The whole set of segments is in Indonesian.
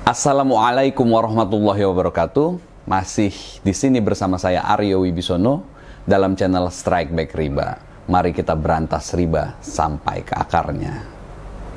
Assalamualaikum warahmatullahi wabarakatuh. Masih di sini bersama saya Aryo Wibisono dalam channel Strike Back Riba. Mari kita berantas riba sampai ke akarnya.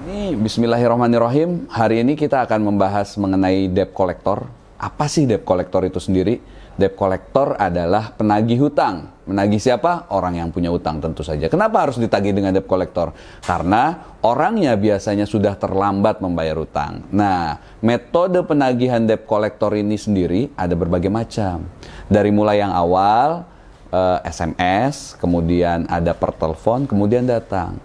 Ini bismillahirrahmanirrahim. Hari ini kita akan membahas mengenai debt collector. Apa sih debt collector itu sendiri? Debt collector adalah penagih hutang. Menagih siapa? Orang yang punya hutang tentu saja. Kenapa harus ditagih dengan debt collector? Karena orangnya biasanya sudah terlambat membayar hutang. Nah, metode penagihan debt collector ini sendiri ada berbagai macam. Dari mulai yang awal, SMS, kemudian ada per telepon, kemudian datang.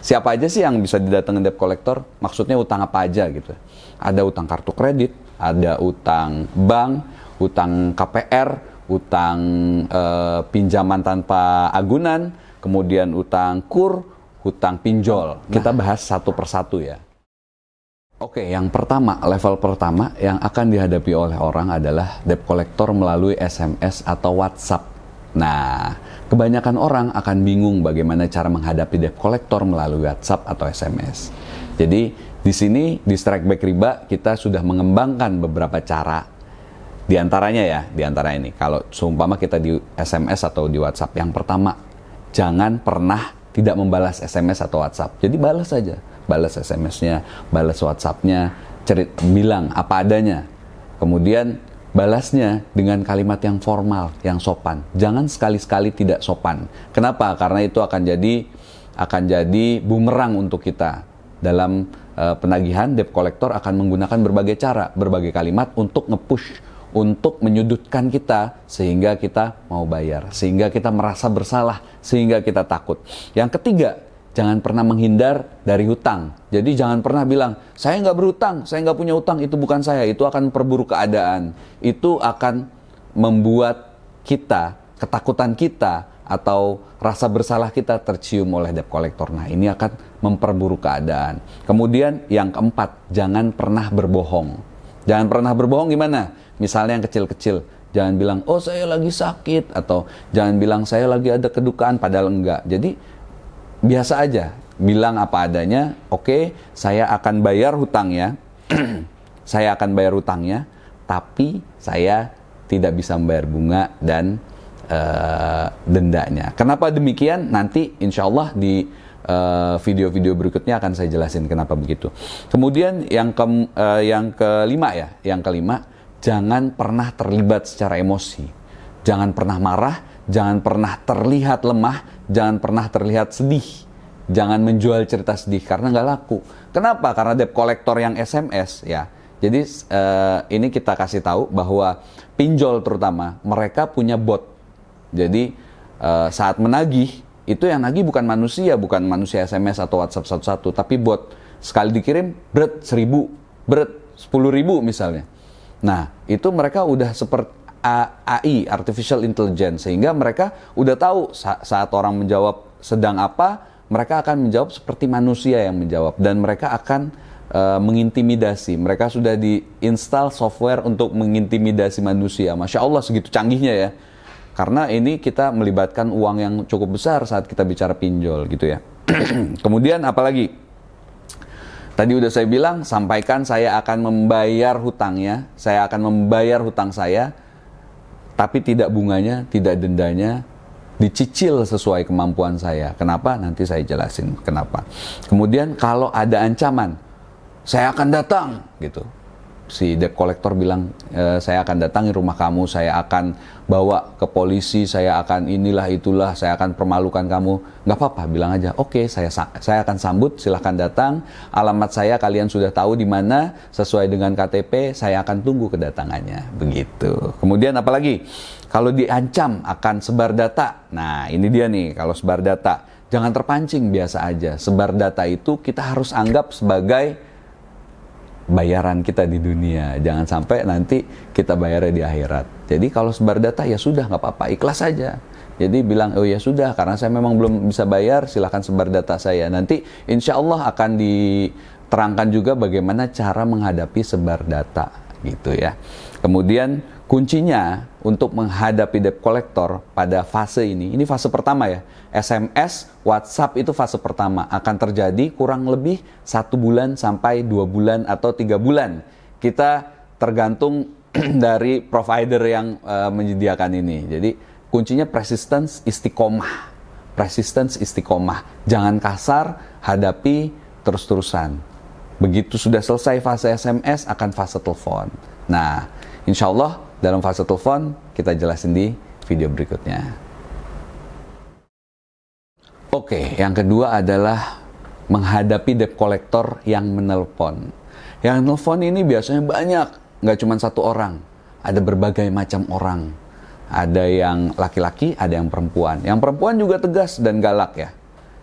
Siapa aja sih yang bisa didatengin debt collector? Maksudnya utang apa aja gitu. Ada utang kartu kredit, ada utang bank, utang KPR, utang pinjaman tanpa agunan, kemudian utang kur, hutang pinjol. Kita bahas satu persatu ya. Oke, yang pertama, level pertama yang akan dihadapi oleh orang adalah debt collector melalui SMS atau WhatsApp. Nah, kebanyakan orang akan bingung bagaimana cara menghadapi debt collector melalui WhatsApp atau SMS. Jadi, di sini di Strike Back Riba kita sudah mengembangkan beberapa cara. Di antaranya ya, di antara ini, kalau seumpama kita di SMS atau di WhatsApp, yang pertama, jangan pernah tidak membalas SMS atau WhatsApp. Jadi balas saja, balas SMS-nya, balas WhatsApp-nya, bilang apa adanya. Kemudian balasnya dengan kalimat yang formal, yang sopan. Jangan sekali-sekali tidak sopan. Kenapa? Karena itu akan jadi bumerang untuk kita. Dalam penagihan, debt collector akan menggunakan berbagai cara, berbagai kalimat untuk nge-push, untuk menyudutkan kita sehingga kita mau bayar, sehingga kita merasa bersalah, sehingga kita takut. Yang ketiga, jangan pernah menghindar dari hutang. Jadi jangan pernah bilang, saya nggak berhutang, saya nggak punya hutang, itu bukan saya. Itu akan memperburuk keadaan. Itu akan membuat kita, ketakutan kita, atau rasa bersalah kita tercium oleh debt collector. Nah, ini akan memperburuk keadaan. Kemudian yang keempat, jangan pernah berbohong. Jangan pernah berbohong gimana? Misalnya yang kecil-kecil, jangan bilang, oh saya lagi sakit, atau jangan bilang saya lagi ada kedukaan, padahal enggak. Jadi biasa aja, bilang apa adanya. Oke, saya akan bayar hutangnya, saya akan bayar hutangnya, tapi saya tidak bisa membayar bunga dan dendanya. Kenapa demikian? Nanti insya Allah di video-video berikutnya akan saya jelasin kenapa begitu. Kemudian yang kelima, jangan pernah terlibat secara emosi. Jangan pernah marah, jangan pernah terlihat lemah, jangan pernah terlihat sedih. Jangan menjual cerita sedih karena nggak laku. Kenapa? Karena debt collector yang SMS ya. Jadi ini kita kasih tahu bahwa pinjol terutama mereka punya bot. Jadi saat menagih itu yang nagih bukan manusia SMS atau WhatsApp satu-satu, tapi bot. Sekali dikirim, berat 1.000, berat 10.000 misalnya. Nah, itu mereka udah seperti AI, Artificial Intelligence, sehingga mereka udah tahu saat orang menjawab sedang apa, mereka akan menjawab seperti manusia yang menjawab, dan mereka akan mengintimidasi. Mereka sudah diinstal software untuk mengintimidasi manusia. Masya Allah, segitu canggihnya ya. Karena ini kita melibatkan uang yang cukup besar saat kita bicara pinjol gitu ya. Kemudian apalagi? Tadi udah saya bilang, sampaikan saya akan membayar hutangnya, saya akan membayar hutang saya, tapi tidak bunganya, tidak dendanya, dicicil sesuai kemampuan saya. Kenapa? Nanti saya jelasin kenapa. Kemudian kalau ada ancaman, saya akan datang gitu. Si debt collector bilang, saya akan datangi rumah kamu, saya akan bawa ke polisi, saya akan inilah itulah, saya akan permalukan kamu. Nggak apa-apa, bilang aja, oke, saya akan sambut, silahkan datang. Alamat saya kalian sudah tahu di mana, sesuai dengan KTP, saya akan tunggu kedatangannya. Begitu. Kemudian apalagi? Kalau diancam akan sebar data, nah ini dia nih, kalau sebar data, jangan terpancing, biasa aja. Sebar data itu kita harus anggap sebagai bayaran kita di dunia, jangan sampai nanti kita bayarnya di akhirat. Jadi kalau sebar data ya sudah, nggak apa-apa, ikhlas saja. Jadi bilang, oh ya sudah, karena saya memang belum bisa bayar, silahkan sebar data saya. Nanti insya Allah akan diterangkan juga bagaimana cara menghadapi sebar data gitu ya. Kemudian kuncinya untuk menghadapi debt collector pada fase ini fase pertama ya. SMS, WhatsApp itu fase pertama, akan terjadi kurang lebih 1 bulan sampai 2 bulan atau 3 bulan. kita tergantung dari provider yang menyediakan ini. Jadi kuncinya persistence, istiqomah. Persistence, istiqomah. Jangan kasar, hadapi terus-terusan. Begitu sudah selesai fase SMS, akan fase telepon. Nah, insya Allah dalam fase telepon kita jelasin di video berikutnya. Oke, yang kedua adalah menghadapi debt collector yang menelpon. Yang nelpon ini biasanya banyak, nggak cuma satu orang. Ada berbagai macam orang. Ada yang laki-laki, ada yang perempuan. Yang perempuan juga tegas dan galak ya.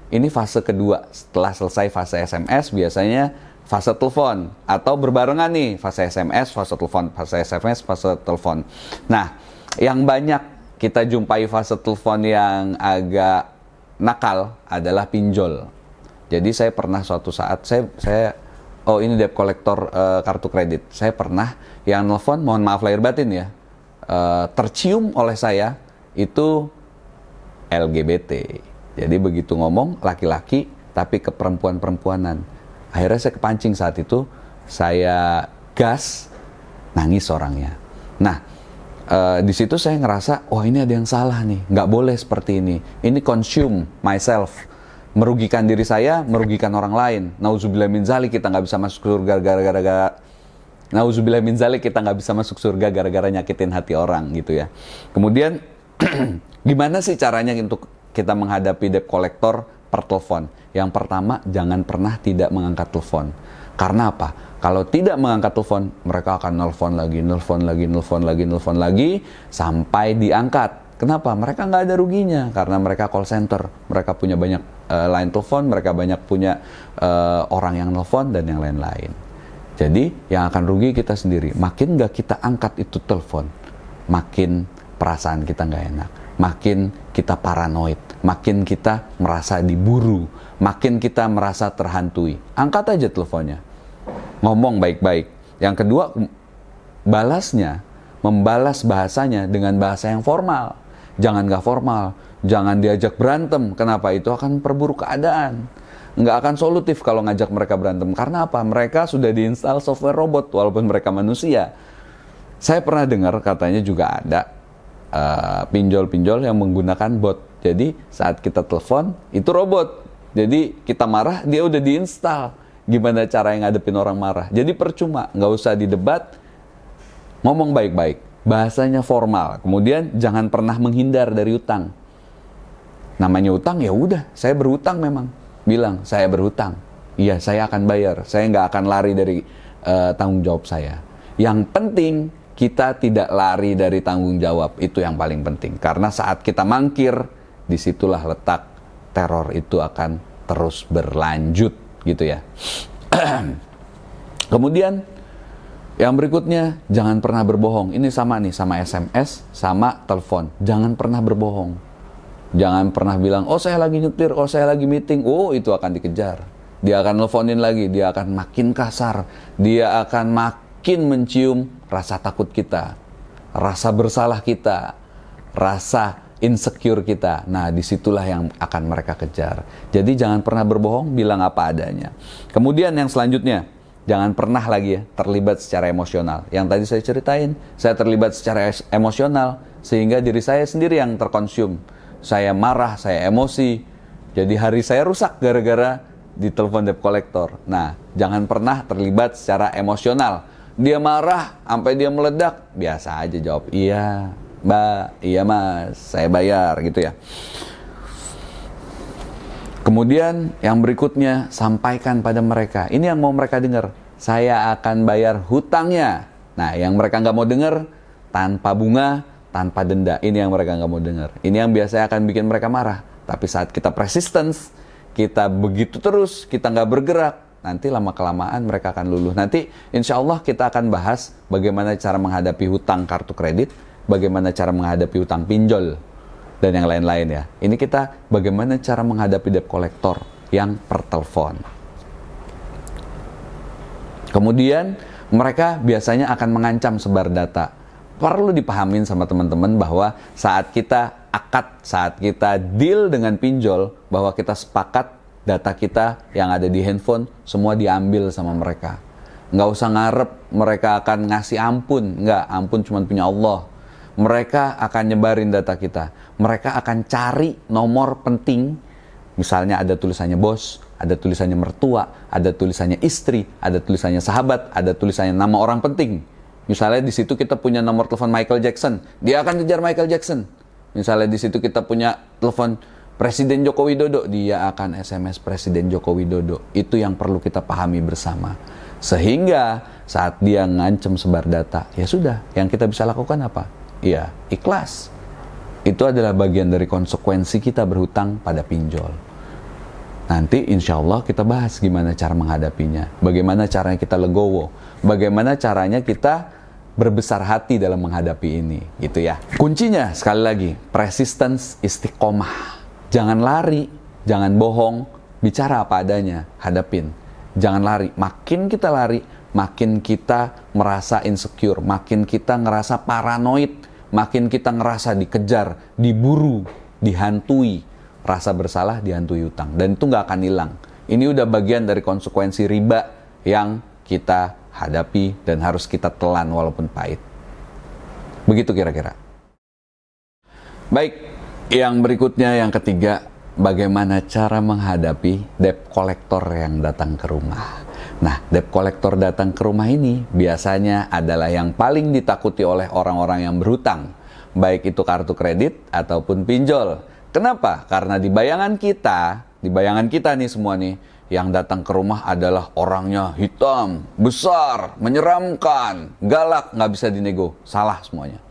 Ini fase kedua. Setelah selesai fase SMS, biasanya fase telepon. Atau berbarengan nih, fase SMS, fase telepon, fase SMS, fase telepon. Nah, yang banyak kita jumpai fase telepon yang agak nakal adalah pinjol. Jadi saya pernah suatu saat, ini debt collector kartu kredit. Saya pernah yang nelfon, mohon maaf lahir batin ya, tercium oleh saya itu LGBT. Jadi begitu ngomong laki-laki tapi ke perempuan-perempuanan. Akhirnya saya kepancing saat itu, saya gas, nangis orangnya. Nah, di situ saya ngerasa, wah ini ada yang salah nih, nggak boleh seperti ini. Ini consume myself. Merugikan diri saya, merugikan orang lain. Nauzubillah min zalik, kita nggak bisa masuk surga gara-gara nauzubillah min zalik, kita nggak bisa masuk surga gara-gara nyakitin hati orang gitu ya. Kemudian gimana sih caranya untuk kita menghadapi debt collector per telepon? Yang pertama, jangan pernah tidak mengangkat telepon. Karena apa? Kalau tidak mengangkat telepon, mereka akan nelfon lagi sampai diangkat. Kenapa? Mereka nggak ada ruginya karena mereka call center, mereka punya banyak line telepon, mereka banyak punya orang yang nelfon dan yang lain-lain. Jadi yang akan rugi kita sendiri. Makin nggak kita angkat itu telepon, makin perasaan kita nggak enak, makin kita paranoid, makin kita merasa diburu, makin kita merasa terhantui. Angkat aja teleponnya, ngomong baik-baik. Yang kedua, balasnya, membalas bahasanya dengan bahasa yang formal. Jangan nggak formal, jangan diajak berantem. Kenapa? Itu akan perburuk keadaan. Nggak akan solutif kalau ngajak mereka berantem. Karena apa? Mereka sudah diinstal software robot, walaupun mereka manusia. Saya pernah dengar katanya juga ada pinjol-pinjol yang menggunakan bot. Jadi saat kita telepon, itu robot. Jadi kita marah, dia udah diinstal. Gimana cara yang ngadepin orang marah? Jadi percuma, nggak usah didebat, ngomong baik-baik. Bahasanya formal. Kemudian jangan pernah menghindar dari utang. Namanya utang, ya udah, saya berhutang memang. Bilang, saya berhutang. Iya, saya akan bayar. Saya nggak akan lari dari tanggung jawab saya. Yang penting, kita tidak lari dari tanggung jawab. Itu yang paling penting. Karena saat kita mangkir, disitulah letak teror itu akan terus berlanjut. Gitu ya. Kemudian, yang berikutnya, jangan pernah berbohong. Ini sama nih, sama SMS, sama telepon. Jangan pernah berbohong. Jangan pernah bilang, oh saya lagi nyetir, oh saya lagi meeting. Oh, itu akan dikejar. Dia akan nelfonin lagi, dia akan makin kasar. Dia akan makin mencium rasa takut kita, rasa bersalah kita, rasa insecure kita. Nah, disitulah yang akan mereka kejar. Jadi jangan pernah berbohong, bilang apa adanya. Kemudian yang selanjutnya, jangan pernah lagi ya terlibat secara emosional. Yang tadi saya ceritain, saya terlibat secara emosional sehingga diri saya sendiri yang terkonsum. Saya marah, saya emosi. Jadi hari saya rusak gara-gara ditelepon debt collector. Nah, jangan pernah terlibat secara emosional. Dia marah sampai dia meledak, biasa aja jawab, "Iya, Mbak, iya Mas, saya bayar," gitu ya. Kemudian yang berikutnya, sampaikan pada mereka. Ini yang mau mereka dengar. Saya akan bayar hutangnya. Nah, yang mereka nggak mau dengar, tanpa bunga, tanpa denda. Ini yang mereka nggak mau dengar. Ini yang biasanya akan bikin mereka marah. Tapi saat kita persistence, kita begitu terus, kita nggak bergerak, nanti lama-kelamaan mereka akan luluh. Nanti insya Allah kita akan bahas bagaimana cara menghadapi hutang kartu kredit, bagaimana cara menghadapi hutang pinjol, dan yang lain-lain ya. Ini kita bagaimana cara menghadapi debt collector yang per telepon. Kemudian mereka biasanya akan mengancam sebar data. Perlu dipahamin sama teman-teman bahwa saat kita akad, saat kita deal dengan pinjol, bahwa kita sepakat data kita yang ada di handphone semua diambil sama mereka. Nggak usah ngarep mereka akan ngasih ampun. Nggak, ampun cuma punya Allah. Mereka akan nyebarin data kita. Mereka akan cari nomor penting. Misalnya ada tulisannya bos, ada tulisannya mertua, ada tulisannya istri, ada tulisannya sahabat, ada tulisannya nama orang penting. Misalnya di situ kita punya nomor telepon Michael Jackson, dia akan kejar Michael Jackson. Misalnya di situ kita punya telepon Presiden Joko Widodo, dia akan SMS Presiden Joko Widodo. Itu yang perlu kita pahami bersama. Sehingga saat dia ngancem sebar data, ya sudah, yang kita bisa lakukan apa? Ya, ikhlas. Itu adalah bagian dari konsekuensi kita berhutang pada pinjol. Nanti insya Allah kita bahas gimana cara menghadapinya. Bagaimana caranya kita legowo. Bagaimana caranya kita berbesar hati dalam menghadapi ini. Gitu ya. Kuncinya sekali lagi, persistence, istiqomah. Jangan lari, jangan bohong, bicara apa adanya, hadapin. Jangan lari. Makin kita lari, makin kita merasa insecure, makin kita ngerasa paranoid, makin kita ngerasa dikejar, diburu, dihantui. Rasa bersalah, dihantui utang. Dan itu nggak akan hilang. Ini udah bagian dari konsekuensi riba yang kita hadapi dan harus kita telan walaupun pahit. Begitu kira-kira. Baik, yang berikutnya, yang ketiga, bagaimana cara menghadapi debt collector yang datang ke rumah. Nah, debt collector datang ke rumah ini biasanya adalah yang paling ditakuti oleh orang-orang yang berhutang, baik itu kartu kredit ataupun pinjol. Kenapa? Karena di bayangan kita nih semua nih, yang datang ke rumah adalah orangnya hitam, besar, menyeramkan, galak, nggak bisa dinego. Salah semuanya.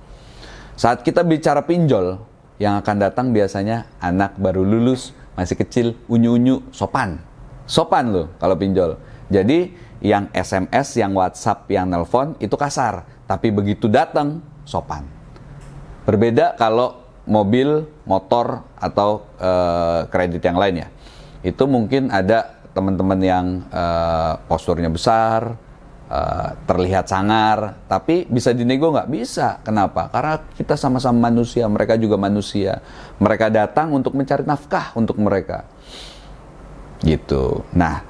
Saat kita bicara pinjol, yang akan datang biasanya anak baru lulus, masih kecil, unyu-unyu, sopan. Sopan loh kalau pinjol. Jadi yang SMS, yang WhatsApp, yang nelpon itu kasar. Tapi begitu datang, sopan. Berbeda kalau mobil, motor, atau kredit yang lain ya. Itu mungkin ada teman-teman yang posturnya besar, terlihat sangar, tapi bisa dinego nggak? Bisa. Kenapa? Karena kita sama-sama manusia, mereka juga manusia. Mereka datang untuk mencari nafkah untuk mereka. Gitu. Nah,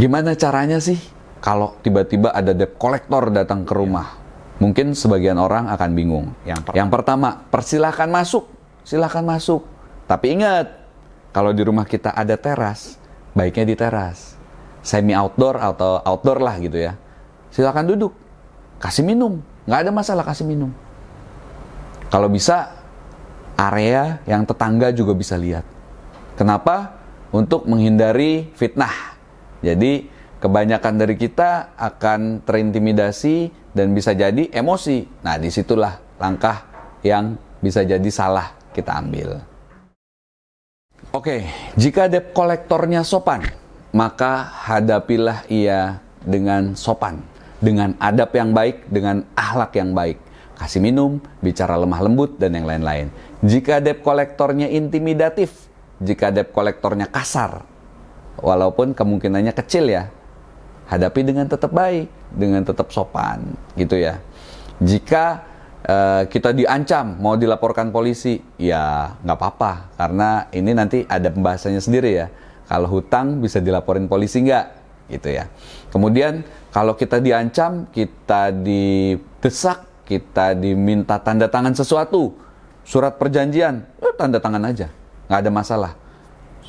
gimana caranya sih kalau tiba-tiba ada debt collector datang ke rumah? Mungkin sebagian orang akan bingung. Yang pertama, persilahkan masuk. Silahkan masuk. Tapi ingat, kalau di rumah kita ada teras, baiknya di teras. Semi outdoor atau outdoor lah gitu ya. Silahkan duduk. Kasih minum. Nggak ada masalah kasih minum. Kalau bisa, area yang tetangga juga bisa lihat. Kenapa? Untuk menghindari fitnah. Jadi, kebanyakan dari kita akan terintimidasi dan bisa jadi emosi. Nah, disitulah langkah yang bisa jadi salah kita ambil. Oke, jika debt kolektornya sopan, maka hadapilah ia dengan sopan, dengan adab yang baik, dengan akhlak yang baik. Kasih minum, bicara lemah lembut, dan yang lain-lain. Jika debt kolektornya intimidatif, jika debt kolektornya kasar, walaupun kemungkinannya kecil ya, hadapi dengan tetap baik, dengan tetap sopan, gitu ya. Jika kita diancam mau dilaporkan polisi, ya nggak apa-apa, karena ini nanti ada pembahasannya sendiri ya. Kalau hutang bisa dilaporin polisi nggak, gitu ya. Kemudian kalau kita diancam, kita didesak, kita diminta tanda tangan sesuatu, surat perjanjian, tanda tangan aja, nggak ada masalah.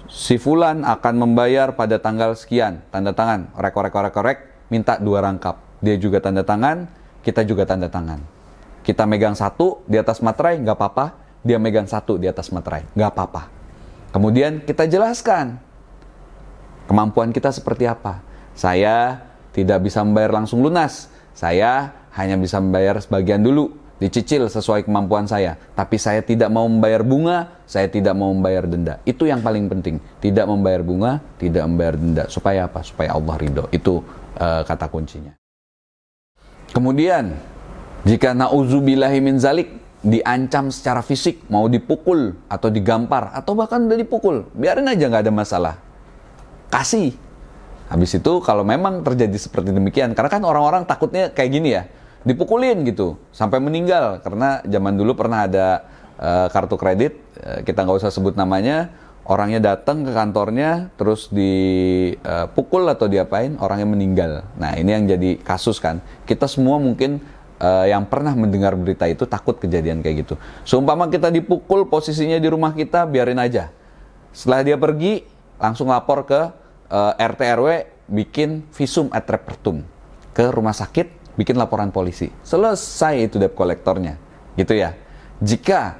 Si fulan akan membayar pada tanggal sekian, tanda tangan, korek, minta 2 rangkap. Dia juga tanda tangan, kita juga tanda tangan. Kita megang 1 di atas materai, nggak apa-apa. Dia megang 1 di atas materai, nggak apa-apa. Kemudian kita jelaskan kemampuan kita seperti apa. Saya tidak bisa membayar langsung lunas. Saya hanya bisa membayar sebagian dulu, dicicil sesuai kemampuan saya. Tapi saya tidak mau membayar bunga, saya tidak mau membayar denda. Itu yang paling penting. Tidak membayar bunga, tidak membayar denda. Supaya apa? Supaya Allah ridho. Itu kata kuncinya. Kemudian, jika na'udzubillahi min zalik, diancam secara fisik, mau dipukul atau digampar, atau bahkan udah dipukul, biarin aja, nggak ada masalah. Kasih. Habis itu kalau memang terjadi seperti demikian, karena kan orang-orang takutnya kayak gini ya, dipukulin gitu, sampai meninggal. Karena zaman dulu pernah ada kartu kredit, kita nggak usah sebut namanya, orangnya datang ke kantornya, terus dipukul atau diapain, orangnya meninggal. Nah, ini yang jadi kasus kan. Kita semua mungkin yang pernah mendengar berita itu takut kejadian kayak gitu. Seumpama kita dipukul, posisinya di rumah kita, biarin aja. Setelah dia pergi, langsung lapor ke RT RW, bikin visum et repertum. Ke rumah sakit, bikin laporan polisi. Selesai itu debt collectornya. Gitu ya. Jika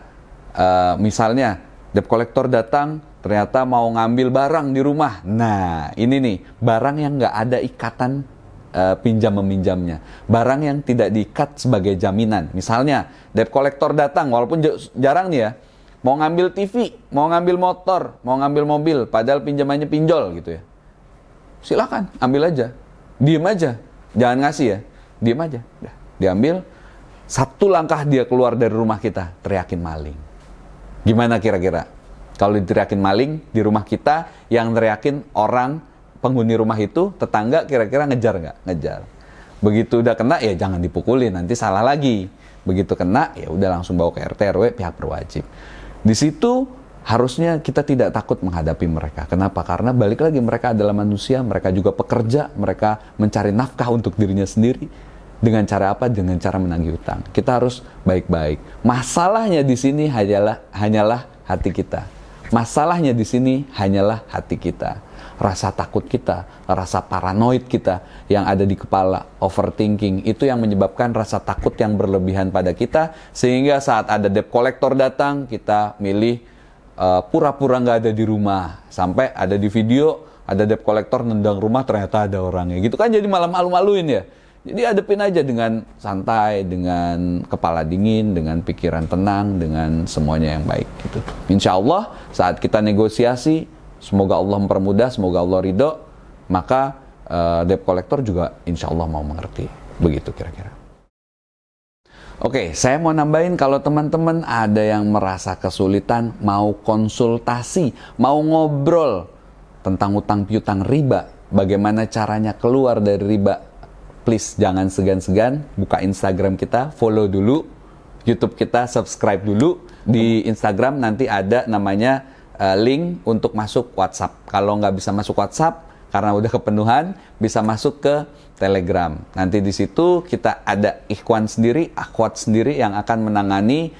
misalnya debt collector datang, ternyata mau ngambil barang di rumah. Nah, ini nih, barang yang nggak ada ikatan pinjam-meminjamnya. Barang yang tidak diikat sebagai jaminan. Misalnya, debt collector datang, walaupun jarang nih ya, mau ngambil TV, mau ngambil motor, mau ngambil mobil, padahal pinjamannya pinjol gitu ya. Silakan, ambil aja. Diem aja. Jangan ngasih ya. Diem aja. Udah, diambil. Satu langkah dia keluar dari rumah kita, teriakin maling. Gimana kira-kira? Kalau diteriakin maling di rumah kita, yang teriakin orang penghuni rumah itu, tetangga, kira-kira ngejar nggak? Ngejar. Begitu udah kena, ya jangan dipukulin, nanti salah lagi. Begitu kena, ya udah langsung bawa ke RT RW, pihak berwajib. Di situ harusnya kita tidak takut menghadapi mereka. Kenapa? Karena balik lagi, mereka adalah manusia, mereka juga pekerja, mereka mencari nafkah untuk dirinya sendiri. Dengan cara apa? Dengan cara menagih utang. Kita harus baik-baik. Masalahnya di sini hanyalah hati kita. Masalahnya di sini hanyalah hati kita. Rasa takut kita, rasa paranoid kita yang ada di kepala, overthinking, itu yang menyebabkan rasa takut yang berlebihan pada kita, sehingga saat ada debt collector datang, kita milih pura-pura nggak ada di rumah. Sampai ada di video, ada debt collector nendang rumah, ternyata ada orangnya. Gitu kan, jadi malah malu-maluin ya. Jadi hadepin aja dengan santai, dengan kepala dingin, dengan pikiran tenang, dengan semuanya yang baik gitu. Insya Allah saat kita negosiasi, semoga Allah mempermudah, semoga Allah ridho, maka debt collector juga insya Allah mau mengerti. Begitu kira-kira. Oke, saya mau nambahin, kalau teman-teman ada yang merasa kesulitan, mau konsultasi, mau ngobrol tentang utang piutang riba, bagaimana caranya keluar dari riba, please jangan segan-segan, buka Instagram kita, follow dulu, YouTube kita, subscribe dulu. Di Instagram nanti ada namanya link untuk masuk WhatsApp. Kalau nggak bisa masuk WhatsApp, karena udah kepenuhan, bisa masuk ke Telegram. Nanti di situ kita ada ikhwan sendiri, akhwat sendiri yang akan menangani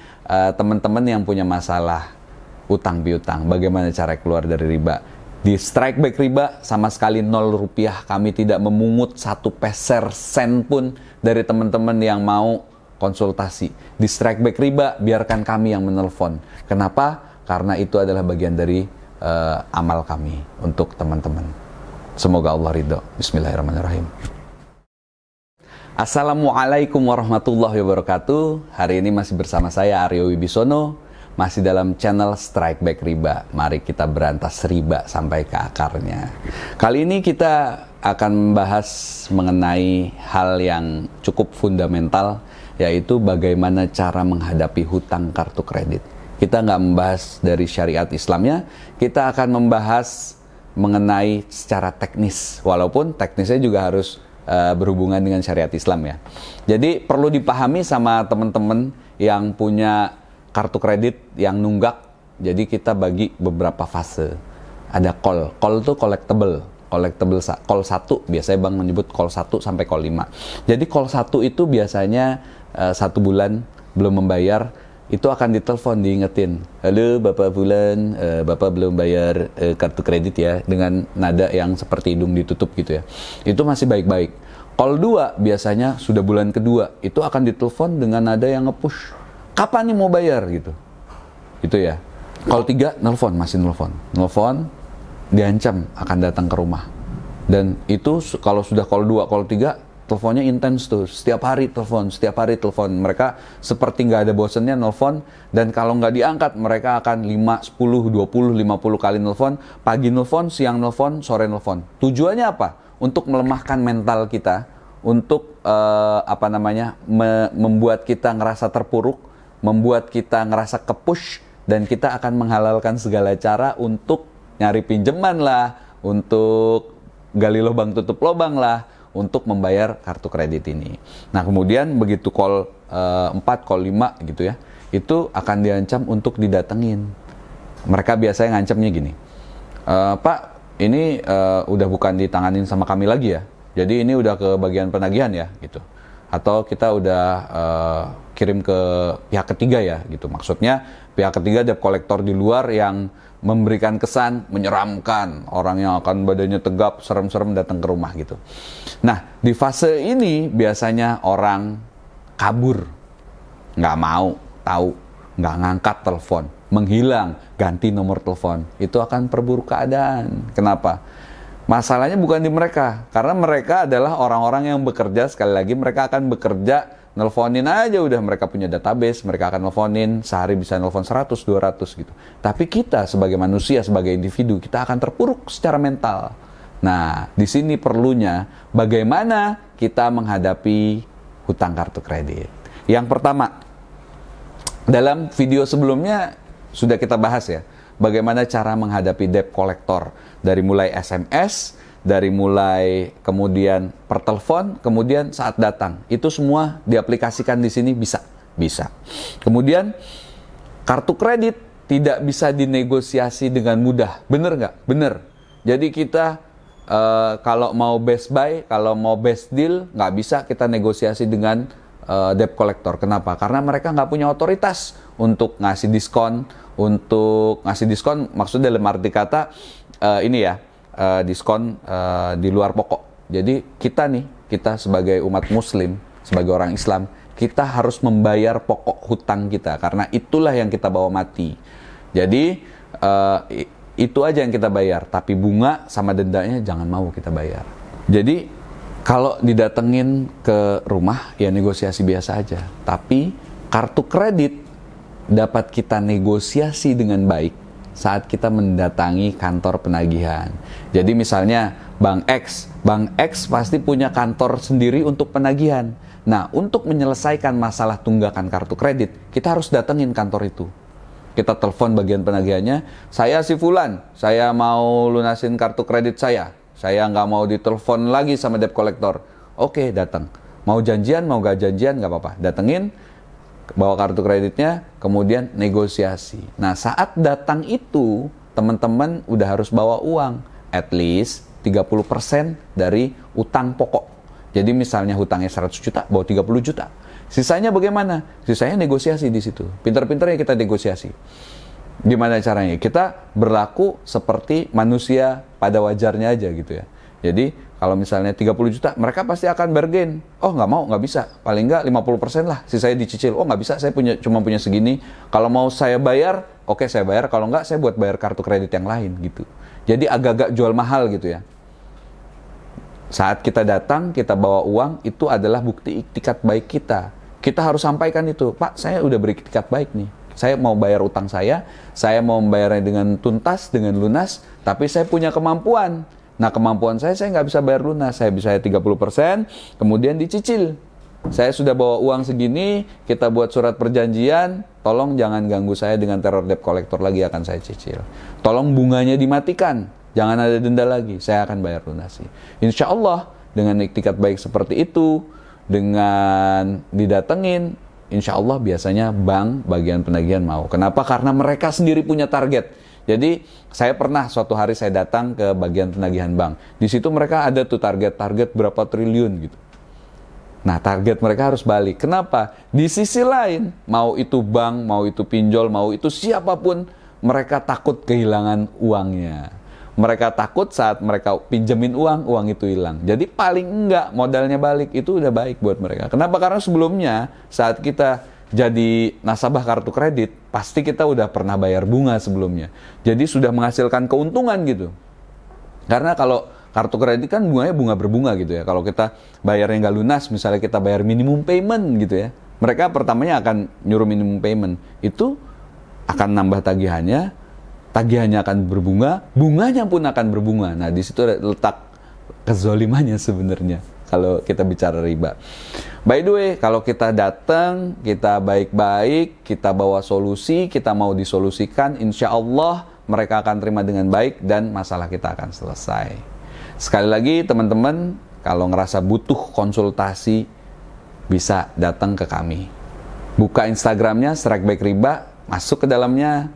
teman-teman yang punya masalah utang piutang. Bagaimana cara keluar dari riba? Di Strike Back Riba sama sekali 0 rupiah, kami tidak memungut 1 peser sen pun dari teman-teman yang mau konsultasi. Di Strike Back Riba, biarkan kami yang menelpon. Kenapa? Karena itu adalah bagian dari amal kami untuk teman-teman. Semoga Allah ridho. Bismillahirrahmanirrahim. Assalamualaikum warahmatullahi wabarakatuh. Hari ini masih bersama saya Aryo Wibisono. Masih dalam channel Strike Back Riba. Mari kita berantas riba sampai ke akarnya. Kali ini kita akan membahas mengenai hal yang cukup fundamental, yaitu bagaimana cara menghadapi hutang kartu kredit. Kita nggak membahas dari syariat Islamnya, kita akan membahas mengenai secara teknis. Walaupun teknisnya juga harus berhubungan dengan syariat Islam ya. Jadi perlu dipahami sama teman-teman yang punya kartu kredit yang nunggak. Jadi kita bagi beberapa fase. Ada call itu collectible call 1, biasanya bank menyebut call 1 sampai call 5. Jadi call 1 itu biasanya 1 bulan belum membayar, itu akan ditelepon, diingetin, halo Bapak Bulan, Bapak belum bayar kartu kredit ya, dengan nada yang seperti hidung ditutup gitu ya. Itu masih baik-baik. Call 2 biasanya sudah bulan kedua, itu akan ditelepon dengan nada yang nge-push, kapan nih mau bayar gitu. Gitu ya. Call 3 masih nelfon, diancam akan datang ke rumah. Dan itu kalau sudah call 2, call 3, teleponnya intens tuh, setiap hari telepon. Mereka seperti nggak ada bosennya nelfon, dan kalau nggak diangkat mereka akan 5, 10, 20, 50 kali nelfon, pagi nelfon, siang nelfon, sore nelfon. Tujuannya apa? Untuk melemahkan mental kita, untuk membuat kita ngerasa terpuruk, membuat kita ngerasa kepush, dan kita akan menghalalkan segala cara untuk nyari pinjaman lah, untuk gali lubang tutup lubang lah, untuk membayar kartu kredit ini. Nah kemudian begitu call 4, call 5 gitu ya, itu akan diancam untuk didatengin. Mereka biasanya ngancamnya gini, Pak, ini udah bukan ditanganin sama kami lagi ya, jadi ini udah ke bagian penagihan ya, gitu. Atau kita udah kirim ke pihak ketiga ya, gitu. Maksudnya pihak ketiga debt collector di luar yang memberikan kesan menyeramkan, orang yang akan badannya tegap, serem-serem datang ke rumah gitu. Nah, di fase ini biasanya orang kabur, nggak mau tahu, nggak ngangkat telepon, menghilang, ganti nomor telepon. Itu akan perburuk keadaan. Kenapa? Masalahnya bukan di mereka, karena mereka adalah orang-orang yang bekerja. Sekali lagi, mereka akan bekerja, nelponin aja udah, mereka punya database, mereka akan nelponin, sehari bisa nelpon 100, 200 gitu. Tapi kita sebagai manusia, sebagai individu, kita akan terpuruk secara mental. Nah, di sini perlunya bagaimana kita menghadapi hutang kartu kredit. Yang pertama, dalam video sebelumnya sudah kita bahas ya, bagaimana cara menghadapi debt collector. Dari mulai SMS, dari mulai kemudian per telepon, kemudian saat datang. Itu semua diaplikasikan di sini bisa. Kemudian kartu kredit tidak bisa dinegosiasi dengan mudah. Bener nggak? Bener. Jadi kita kalau mau best buy, kalau mau best deal, nggak bisa kita negosiasi dengan debt collector. Kenapa? Karena mereka nggak punya otoritas untuk ngasih diskon. Untuk ngasih diskon maksudnya dalam arti kata diskon di luar pokok. Jadi kita sebagai umat muslim, sebagai orang Islam, kita harus membayar pokok hutang kita, karena itulah yang kita bawa mati. Jadi itu aja yang kita bayar, tapi bunga sama dendanya jangan mau kita bayar. Jadi kalau didatengin ke rumah ya negosiasi biasa aja, tapi kartu kredit dapat kita negosiasi dengan baik saat kita mendatangi kantor penagihan. Jadi misalnya Bank X pasti punya kantor sendiri untuk penagihan. Nah, untuk menyelesaikan masalah tunggakan kartu kredit, kita harus datengin kantor itu. Kita telepon bagian penagihannya, saya si Fulan, saya mau lunasin kartu kredit saya nggak mau ditelepon lagi sama debt collector. Oke, datang. Mau janjian, mau gak janjian, nggak apa-apa. Datengin, bawa kartu kreditnya, kemudian negosiasi. Nah, saat datang itu, teman-teman udah harus bawa uang, at least 30% dari utang pokok. Jadi misalnya hutangnya 100 juta, bawa 30 juta. Sisanya bagaimana? Sisanya negosiasi di situ. Pinter-pinternya kita negosiasi. Gimana caranya? Kita berlaku seperti manusia pada wajarnya aja gitu ya. Jadi kalau misalnya 30 juta, mereka pasti akan bargain. Oh, nggak mau, nggak bisa. Paling nggak 50% lah, sisanya dicicil. Oh, nggak bisa, saya cuma punya segini. Kalau mau saya bayar, oke saya bayar. Kalau nggak, saya buat bayar kartu kredit yang lain gitu. Jadi agak-agak jual mahal gitu ya. Saat kita datang, kita bawa uang, itu adalah bukti iktikat baik kita. Kita harus sampaikan itu. Pak, saya udah beri iktikat baik nih. Saya mau bayar utang saya mau membayarnya dengan tuntas, dengan lunas, tapi saya punya kemampuan. Nah, kemampuan saya nggak bisa bayar lunas, saya bisa 30%, kemudian dicicil. Saya sudah bawa uang segini, kita buat surat perjanjian, tolong jangan ganggu saya dengan teror debt collector lagi, akan saya cicil. Tolong bunganya dimatikan, jangan ada denda lagi, saya akan bayar lunasi. Insya Allah, dengan iktikat baik seperti itu, dengan didatengin, insya Allah biasanya bank bagian penagihan mau. Kenapa? Karena mereka sendiri punya target. Jadi saya pernah suatu hari saya datang ke bagian penagihan bank. Di situ mereka ada tuh target berapa triliun gitu. Nah, target mereka harus balik. Kenapa? Di sisi lain, mau itu bank, mau itu pinjol, mau itu siapapun, mereka takut kehilangan uangnya. Mereka takut saat mereka pinjemin uang itu hilang. Jadi paling enggak modalnya balik, itu udah baik buat mereka. Kenapa? Karena sebelumnya saat kita jadi nasabah kartu kredit, pasti kita udah pernah bayar bunga sebelumnya. Jadi sudah menghasilkan keuntungan gitu. Karena kalau kartu kredit kan bunganya bunga berbunga gitu ya. Kalau kita bayarnya nggak lunas, misalnya kita bayar minimum payment gitu ya. Mereka pertamanya akan nyuruh minimum payment. Itu akan nambah tagihannya akan berbunga, bunganya pun akan berbunga. Nah, di situ letak kezolimannya sebenarnya. Kalau kita bicara riba. By the way, kalau kita datang, kita baik-baik, kita bawa solusi, kita mau disolusikan, insya Allah mereka akan terima dengan baik dan masalah kita akan selesai. Sekali lagi teman-teman, kalau ngerasa butuh konsultasi, bisa datang ke kami. Buka Instagramnya, Strike Back Riba, masuk ke dalamnya,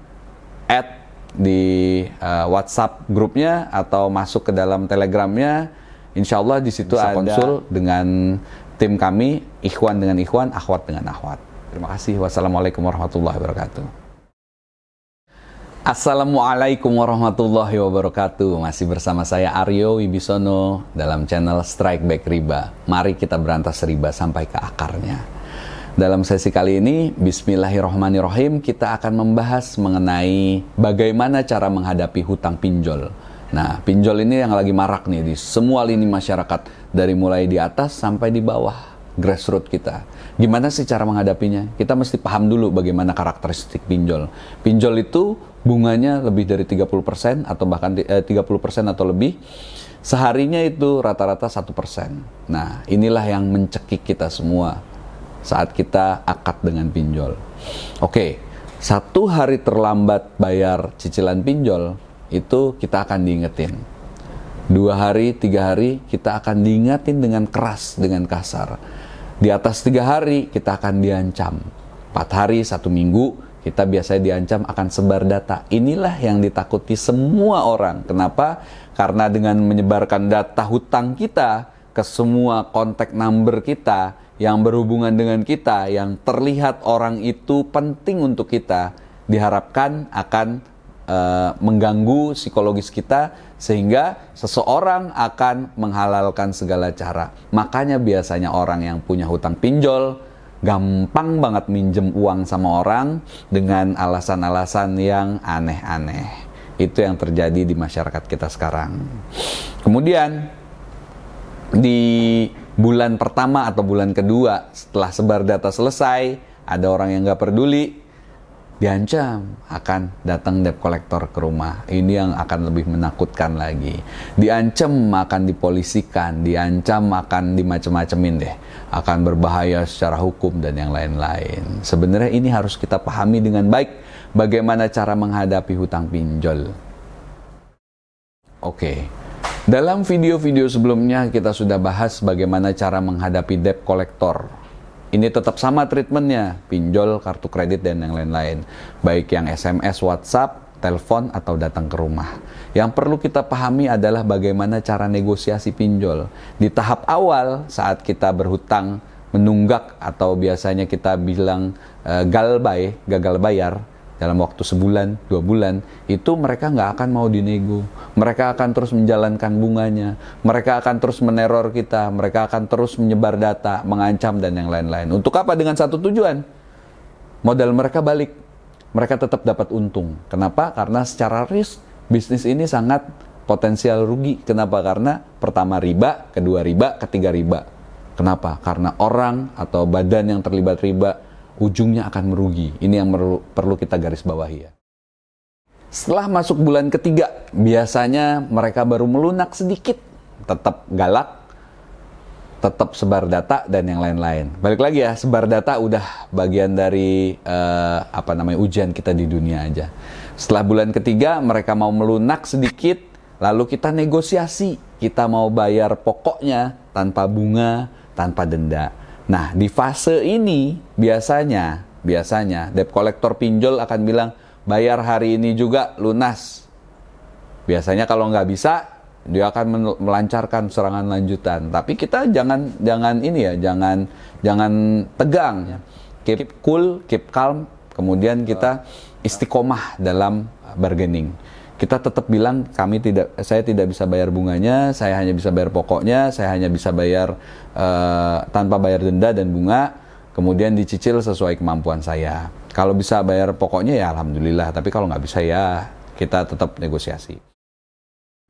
di WhatsApp grupnya atau masuk ke dalam Telegramnya. Insya Allah di situ bisa ada konsul dengan tim kami, ikhwan dengan ikhwan, akhwat dengan akhwat. Terima kasih. Wassalamualaikum warahmatullahi wabarakatuh. Assalamualaikum warahmatullahi wabarakatuh. Masih bersama saya Aryo Wibisono dalam channel Strike Back Riba. Mari kita berantas riba sampai ke akarnya. Dalam sesi kali ini, bismillahirrahmanirrahim, kita akan membahas mengenai bagaimana cara menghadapi hutang pinjol. Nah, pinjol ini yang lagi marak nih di semua lini masyarakat, dari mulai di atas sampai di bawah grassroots kita. Gimana sih cara menghadapinya? Kita mesti paham dulu bagaimana karakteristik pinjol. Pinjol itu bunganya lebih dari 30% atau bahkan 30% atau lebih. Seharinya itu rata-rata 1%. Nah, inilah yang mencekik kita semua saat kita akad dengan pinjol. Oke, 1 hari terlambat bayar cicilan pinjol, itu kita akan diingetin. 2 hari, 3 hari, kita akan diingetin dengan keras, dengan kasar. Di atas 3 hari, kita akan diancam. 4 hari, 1 minggu, kita biasanya diancam akan sebar data. Inilah yang ditakuti semua orang. Kenapa? Karena dengan menyebarkan data hutang kita ke semua kontak number kita, yang berhubungan dengan kita, yang terlihat orang itu penting untuk kita, diharapkan akan mengganggu psikologis kita, sehingga seseorang akan menghalalkan segala cara. Makanya biasanya orang yang punya hutang pinjol gampang banget minjem uang sama orang dengan alasan-alasan yang aneh-aneh. Itu yang terjadi di masyarakat kita sekarang. Kemudian di bulan pertama atau bulan kedua setelah sebar data selesai, ada orang yang nggak peduli, diancam akan datang debt collector ke rumah. Ini yang akan lebih menakutkan lagi. Diancam akan dipolisikan, diancam akan dimacem-macemin deh, akan berbahaya secara hukum dan yang lain-lain. Sebenarnya ini harus kita pahami dengan baik bagaimana cara menghadapi hutang pinjol. Oke. Dalam video-video sebelumnya kita sudah bahas bagaimana cara menghadapi debt collector. Ini tetap sama treatmentnya, pinjol, kartu kredit, dan yang lain-lain. Baik yang SMS, WhatsApp, telepon, atau datang ke rumah. Yang perlu kita pahami adalah bagaimana cara negosiasi pinjol. Di tahap awal, saat kita berhutang, menunggak, atau biasanya kita bilang galbay, gagal bayar, dalam waktu sebulan, 2 bulan, itu mereka nggak akan mau dinego. Mereka akan terus menjalankan bunganya. Mereka akan terus meneror kita. Mereka akan terus menyebar data, mengancam, dan yang lain-lain. Untuk apa? Dengan satu tujuan. Modal mereka balik. Mereka tetap dapat untung. Kenapa? Karena secara risk, bisnis ini sangat potensial rugi. Kenapa? Karena pertama riba, kedua riba, ketiga riba. Kenapa? Karena orang atau badan yang terlibat riba ujungnya akan merugi. Ini yang perlu kita garis bawahi ya. Setelah masuk bulan ketiga, biasanya mereka baru melunak sedikit. Tetap galak, tetap sebar data, dan yang lain-lain. Balik lagi ya, sebar data udah bagian dari ujian kita di dunia aja. Setelah bulan ketiga, mereka mau melunak sedikit, lalu kita negosiasi. Kita mau bayar pokoknya tanpa bunga, tanpa denda. Nah, di fase ini biasanya debt collector pinjol akan bilang, bayar hari ini juga lunas. Biasanya kalau nggak bisa, dia akan melancarkan serangan lanjutan. Tapi kita jangan tegang. Keep cool, keep calm. Kemudian kita istiqomah dalam bargaining. Kita tetap bilang, saya tidak bisa bayar bunganya, saya hanya bisa bayar pokoknya, saya hanya bisa bayar tanpa bayar denda dan bunga, kemudian dicicil sesuai kemampuan saya. Kalau bisa bayar pokoknya ya alhamdulillah, tapi kalau nggak bisa ya kita tetap negosiasi.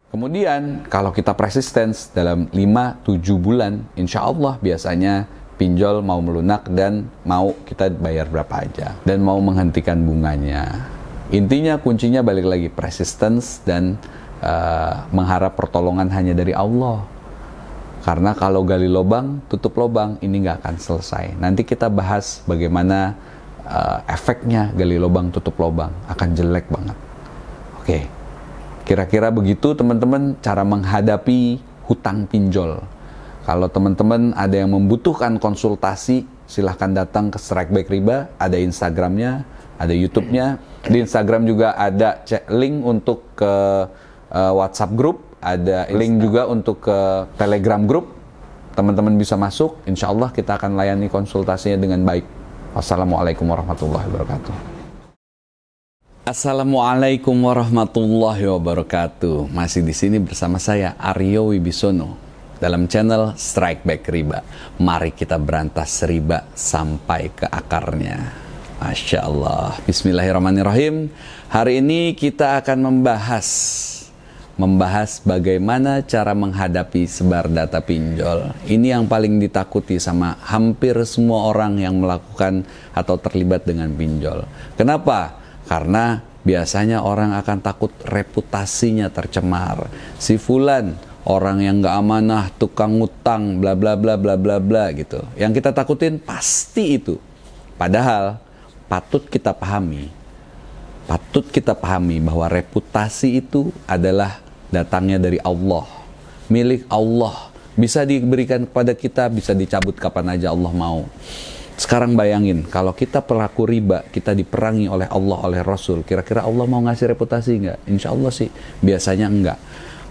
Kemudian kalau kita persistence dalam 5-7 bulan, insya Allah biasanya pinjol mau melunak dan mau kita bayar berapa aja, dan mau menghentikan bunganya. Intinya kuncinya balik lagi persistence dan mengharap pertolongan hanya dari Allah. Karena kalau gali lubang, tutup lubang, ini nggak akan selesai. Nanti kita bahas bagaimana efeknya gali lubang, tutup lubang. Akan jelek banget. Oke, kira-kira begitu teman-teman cara menghadapi hutang pinjol. Kalau teman-teman ada yang membutuhkan konsultasi, silahkan datang ke Strike Back Riba, ada Instagramnya, ada YouTube-nya. Di Instagram juga ada link untuk ke WhatsApp group, ada link juga untuk ke Telegram group. Teman-teman bisa masuk, insya Allah kita akan layani konsultasinya dengan baik. Wassalamualaikum warahmatullahi wabarakatuh. Assalamualaikum warahmatullahi wabarakatuh. Masih di sini bersama saya Aryo Wibisono dalam channel Strike Back Riba. Mari kita berantas riba sampai ke akarnya. Masya Allah. Bismillahirrahmanirrahim. Hari ini kita akan membahas bagaimana cara menghadapi sebar data pinjol. Ini yang paling ditakuti sama hampir semua orang yang melakukan atau terlibat dengan pinjol. Kenapa? Karena biasanya orang akan takut reputasinya tercemar. Si fulan, orang yang gak amanah, tukang ngutang, bla bla bla bla bla bla gitu. Yang kita takutin pasti itu. Padahal patut kita pahami bahwa reputasi itu adalah datangnya dari Allah, milik Allah, bisa diberikan kepada kita, bisa dicabut kapan aja Allah mau. Sekarang bayangin, kalau kita pelaku riba, kita diperangi oleh Allah, oleh Rasul, kira-kira Allah mau ngasih reputasi nggak? Insya Allah sih, biasanya enggak.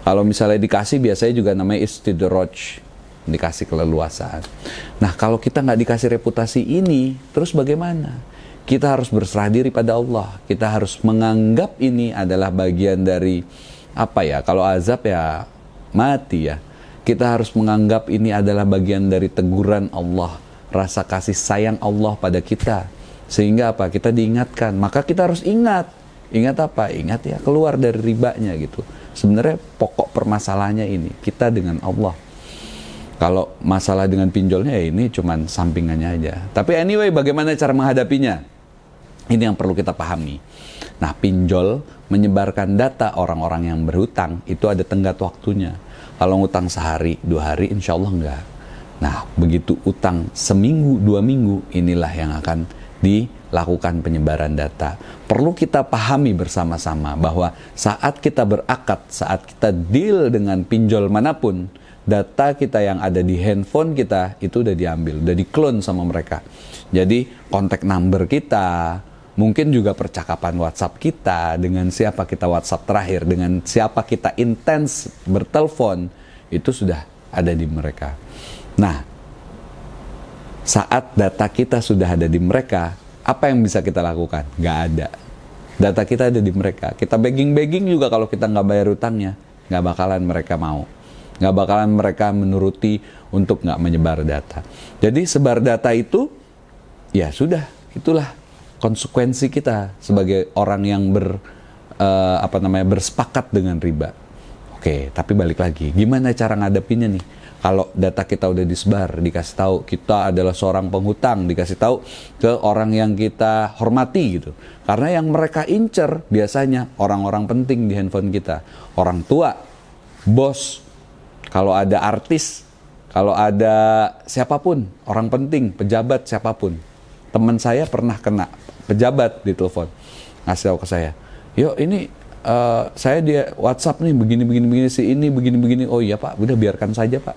Kalau misalnya dikasih, biasanya juga namanya istidraj, dikasih keleluasaan. Nah, kalau kita nggak dikasih reputasi ini, terus bagaimana? Kita harus berserah diri pada Allah. Kita harus menganggap ini adalah bagian dari apa ya, kalau azab ya mati ya. Kita harus menganggap ini adalah bagian dari teguran Allah, rasa kasih sayang Allah pada kita. Sehingga apa? Kita diingatkan. Maka kita harus ingat. Ingat apa? Ingat ya, keluar dari ribanya gitu. Sebenarnya pokok permasalahannya ini, kita dengan Allah. Kalau masalah dengan pinjolnya ya ini cuman sampingannya aja. Tapi anyway, bagaimana cara menghadapinya? Ini yang perlu kita pahami. Nah, pinjol menyebarkan data orang-orang yang berhutang itu ada tenggat waktunya. Kalau ngutang sehari, 2 hari, insya Allah enggak. Nah, begitu utang seminggu, 2 minggu, inilah yang akan dilakukan penyebaran data. Perlu kita pahami bersama-sama bahwa saat kita berakad, saat kita deal dengan pinjol manapun, data kita yang ada di handphone kita itu udah diambil, udah di-clone sama mereka. Jadi, kontak number kita, mungkin juga percakapan WhatsApp kita, dengan siapa kita WhatsApp terakhir, dengan siapa kita intens bertelepon, itu sudah ada di mereka. Nah, saat data kita sudah ada di mereka, apa yang bisa kita lakukan? Nggak ada. Data kita ada di mereka. Kita begging-begging juga kalau kita nggak bayar utangnya, nggak bakalan mereka mau. Nggak bakalan mereka menuruti untuk nggak menyebar data. Jadi sebar data itu, ya sudah, itulah konsekuensi kita sebagai orang yang bersepakat dengan riba. Oke, tapi balik lagi, gimana cara ngadepinnya nih? Kalau data kita udah disebar, dikasih tahu kita adalah seorang penghutang, dikasih tahu ke orang yang kita hormati gitu. Karena yang mereka incer biasanya orang-orang penting di handphone kita, orang tua, bos, kalau ada artis, kalau ada siapapun, orang penting, pejabat siapapun. Teman saya pernah kena pejabat di telepon, ngasih tahu ke saya, yuk ini saya di WhatsApp nih begini si ini begini. Oh iya Pak, udah biarkan saja Pak,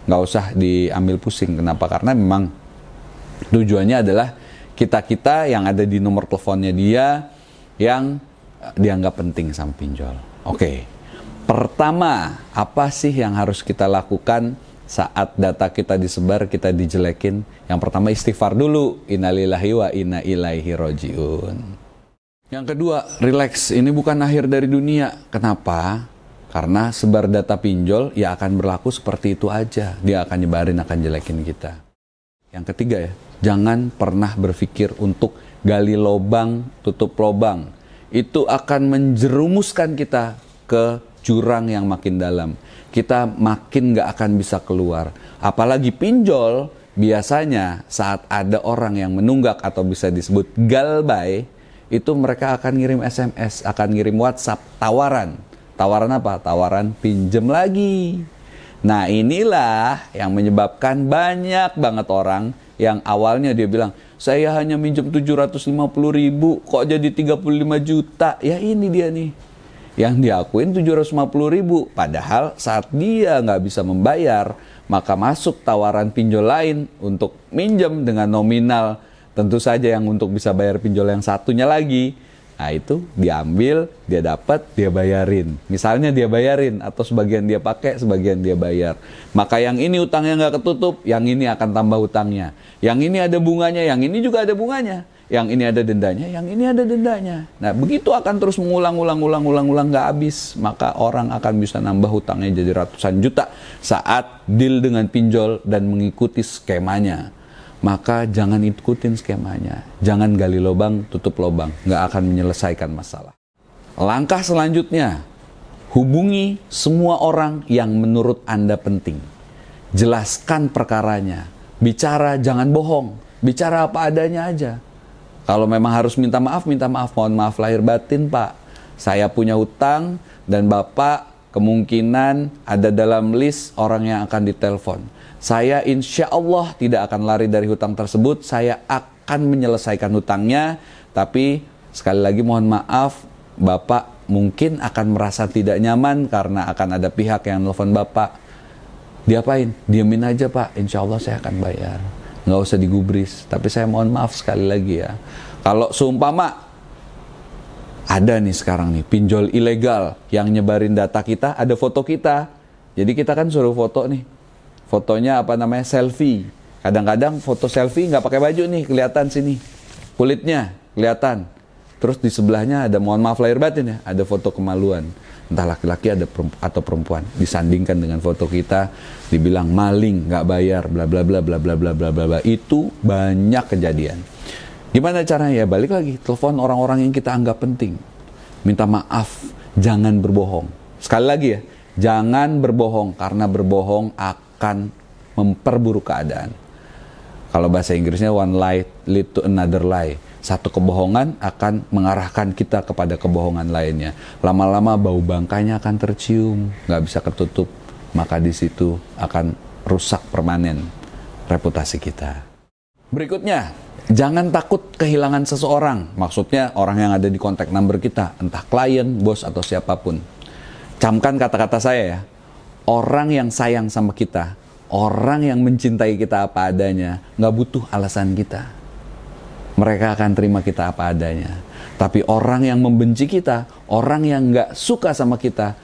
nggak usah diambil pusing. Kenapa? Karena memang tujuannya adalah kita yang ada di nomor teleponnya dia yang dianggap penting sama pinjol. Oke, pertama, apa sih yang harus kita lakukan saat data kita disebar, kita dijelekin? Yang pertama, istighfar dulu. Innalillahi wa inna ilaihi rojiun. Yang kedua, relax. Ini bukan akhir dari dunia. Kenapa? Karena sebar data pinjol, ya akan berlaku seperti itu aja. Dia akan nyebarin, akan jelekin kita. Yang ketiga ya, jangan pernah berpikir untuk gali lobang, tutup lobang. Itu akan menjerumuskan kita ke jurang yang makin dalam. Kita makin gak akan bisa keluar. Apalagi pinjol, biasanya saat ada orang yang menunggak atau bisa disebut galbay, itu mereka akan ngirim SMS, akan ngirim WhatsApp, tawaran. Tawaran apa? Tawaran pinjem lagi. Nah, inilah yang menyebabkan banyak banget orang yang awalnya dia bilang, saya hanya minjem 750.000, kok jadi 35 juta? Ya ini dia nih. yang diakuin 750.000. Padahal saat dia nggak bisa membayar, maka masuk tawaran pinjol lain untuk minjem dengan nominal. Tentu saja yang untuk bisa bayar pinjol yang satunya lagi. Nah itu diambil, dia dapat, dia bayarin. Misalnya dia bayarin, atau sebagian dia pakai, sebagian dia bayar. Maka yang ini utangnya nggak ketutup, yang ini akan tambah utangnya. Yang ini ada bunganya, yang ini juga ada bunganya. Yang ini ada dendanya, yang ini ada dendanya. Nah begitu akan terus mengulang, nggak habis. Maka orang akan bisa nambah hutangnya jadi ratusan juta saat deal dengan pinjol dan mengikuti skemanya. Maka jangan ikutin skemanya. Jangan gali lubang, tutup lubang. Nggak akan menyelesaikan masalah. Langkah selanjutnya, hubungi semua orang yang menurut Anda penting. Jelaskan perkaranya. Bicara, jangan bohong. Bicara apa adanya aja. Kalau memang harus minta maaf, minta maaf. Mohon maaf lahir batin, Pak. Saya punya hutang dan Bapak kemungkinan ada dalam list orang yang akan ditelepon. Saya insya Allah tidak akan lari dari hutang tersebut. Saya akan menyelesaikan hutangnya. Tapi sekali lagi mohon maaf, Bapak mungkin akan merasa tidak nyaman karena akan ada pihak yang nelfon Bapak. Diapain? Diamin aja Pak, insya Allah saya akan bayar. Nggak usah digubris. Tapi saya mohon maaf sekali lagi ya. Kalau seumpama ada nih sekarang nih pinjol ilegal yang nyebarin data kita, ada foto kita. Jadi kita kan suruh foto nih. Fotonya apa namanya, selfie. Kadang-kadang foto selfie nggak pakai baju nih, kelihatan sini kulitnya kelihatan. Terus di sebelahnya ada mohon maaf lahir batin ya, ada foto kemaluan. Entah laki-laki atau perempuan, disandingkan dengan foto kita, dibilang maling, nggak bayar, bla bla bla bla bla bla bla bla. Itu banyak kejadian. Gimana caranya? Ya balik lagi, telepon orang-orang yang kita anggap penting. Minta maaf, jangan berbohong. Sekali lagi ya, jangan berbohong karena berbohong akan memperburuk keadaan. Kalau bahasa Inggrisnya one lie lead to another lie. Satu kebohongan akan mengarahkan kita kepada kebohongan lainnya. Lama-lama bau bangkainya akan tercium, nggak bisa ketutup. Maka di situ akan rusak permanen reputasi kita. Berikutnya, jangan takut kehilangan seseorang. Maksudnya orang yang ada di kontak number kita, entah klien, bos, atau siapapun. Camkan kata-kata saya ya. Orang yang sayang sama kita, orang yang mencintai kita apa adanya, nggak butuh alasan kita. Mereka akan terima kita apa adanya. Tapi orang yang membenci kita, orang yang nggak suka sama kita,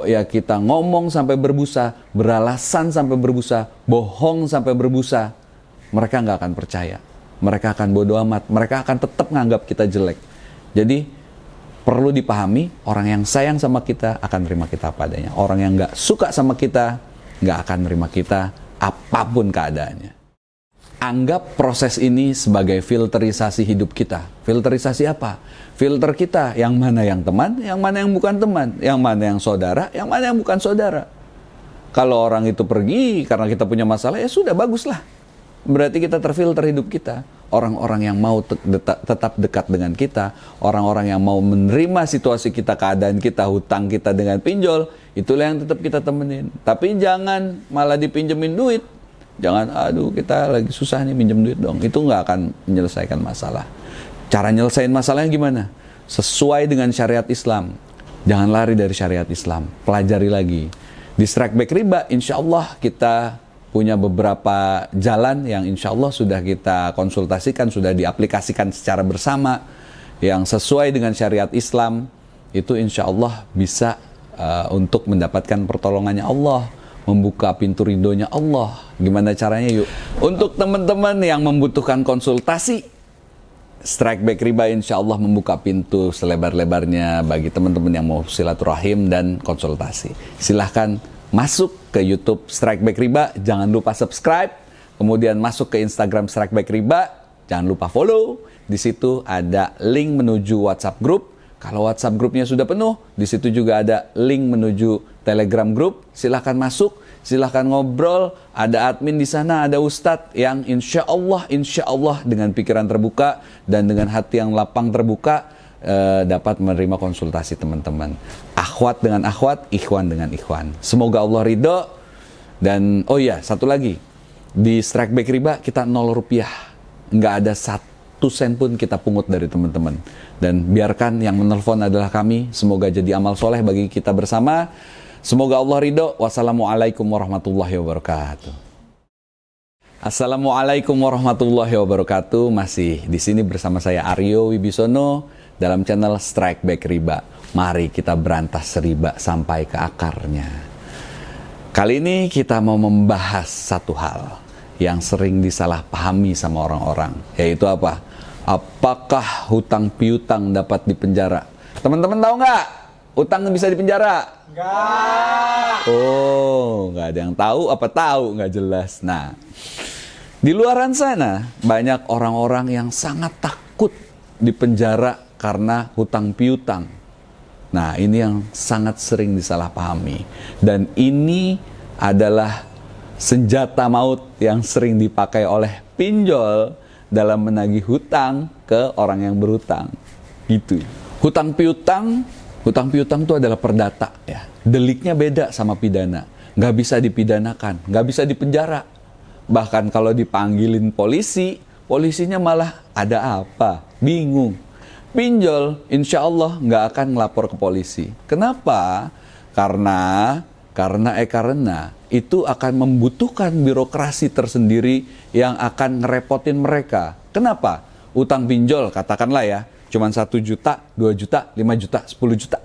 ya kita ngomong sampai berbusa, beralasan sampai berbusa, bohong sampai berbusa, mereka nggak akan percaya. Mereka akan bodoh amat. Mereka akan tetap nganggap kita jelek. Jadi perlu dipahami, orang yang sayang sama kita akan terima kita apa adanya. Orang yang nggak suka sama kita nggak akan terima kita apapun keadaannya. Anggap proses ini sebagai filterisasi hidup kita. Filterisasi apa? Filter kita, yang mana yang teman, yang mana yang bukan teman, yang mana yang saudara, yang mana yang bukan saudara. Kalau orang itu pergi karena kita punya masalah, ya sudah, baguslah. Berarti kita terfilter hidup kita. Orang-orang yang mau tetap dekat dengan kita, orang-orang yang mau menerima situasi kita, keadaan kita, hutang kita dengan pinjol, itulah yang tetap kita temenin. Tapi jangan malah dipinjemin duit. Jangan, aduh kita lagi susah nih minjem duit dong. Itu nggak akan menyelesaikan masalah. Cara nyelesain masalahnya gimana? Sesuai dengan syariat Islam. Jangan lari dari syariat Islam. Pelajari lagi. Di Strike Back Riba, insya Allah kita punya beberapa jalan yang insya Allah sudah kita konsultasikan, sudah diaplikasikan secara bersama, yang sesuai dengan syariat Islam. Itu insya Allah bisa untuk mendapatkan pertolongannya Allah, membuka pintu ridhonya Allah. Gimana caranya? Yuk. Untuk teman-teman yang membutuhkan konsultasi, Strike Back Riba insya Allah membuka pintu selebar-lebarnya bagi teman-teman yang mau silaturahim dan konsultasi. Silahkan masuk ke YouTube Strike Back Riba, jangan lupa subscribe. Kemudian masuk ke Instagram Strike Back Riba, jangan lupa follow. Di situ ada link menuju WhatsApp group. Kalau WhatsApp grupnya sudah penuh, di situ juga ada link menuju Telegram group. Silahkan masuk, silahkan ngobrol. Ada admin di sana, ada ustadz yang insya Allah dengan pikiran terbuka dan dengan hati yang lapang terbuka dapat menerima konsultasi teman-teman. Akhwat dengan akhwat, ikhwan dengan ikhwan. Semoga Allah ridho. Dan oh iya, satu lagi, di Strike Back Riba kita 0 rupiah. Nggak ada 1 sen pun kita pungut dari teman-teman. Dan biarkan yang menelpon adalah kami. Semoga jadi amal soleh bagi kita bersama. Semoga Allah ridho. Wassalamualaikum warahmatullahi wabarakatuh. Assalamualaikum warahmatullahi wabarakatuh. Masih di sini bersama saya Aryo Wibisono dalam channel Strike Back Riba. Mari kita berantas riba sampai ke akarnya. Kali ini kita mau membahas satu hal yang sering disalahpahami sama orang-orang, yaitu apa? Apakah hutang piutang dapat dipenjara? Teman-teman tahu nggak? Utang bisa dipenjara? Nggak. Oh, nggak ada yang tahu apa tahu? Nggak jelas. Nah, di luaran sana banyak orang-orang yang sangat takut dipenjara karena hutang piutang. Nah, ini yang sangat sering disalahpahami. Dan ini adalah senjata maut yang sering dipakai oleh pinjol dalam menagih hutang ke orang yang berhutang. Gitu. Hutang piutang itu adalah perdata ya. Deliknya beda sama pidana. Nggak bisa dipidanakan, nggak bisa dipenjara. Bahkan kalau dipanggilin polisi, polisinya malah ada apa? Bingung. Pinjol insya Allah nggak akan ngelapor ke polisi. Kenapa? Karena itu akan membutuhkan birokrasi tersendiri yang akan ngerepotin mereka. Kenapa? Utang pinjol katakanlah ya, cuma 1 juta, 2 juta, 5 juta, 10 juta.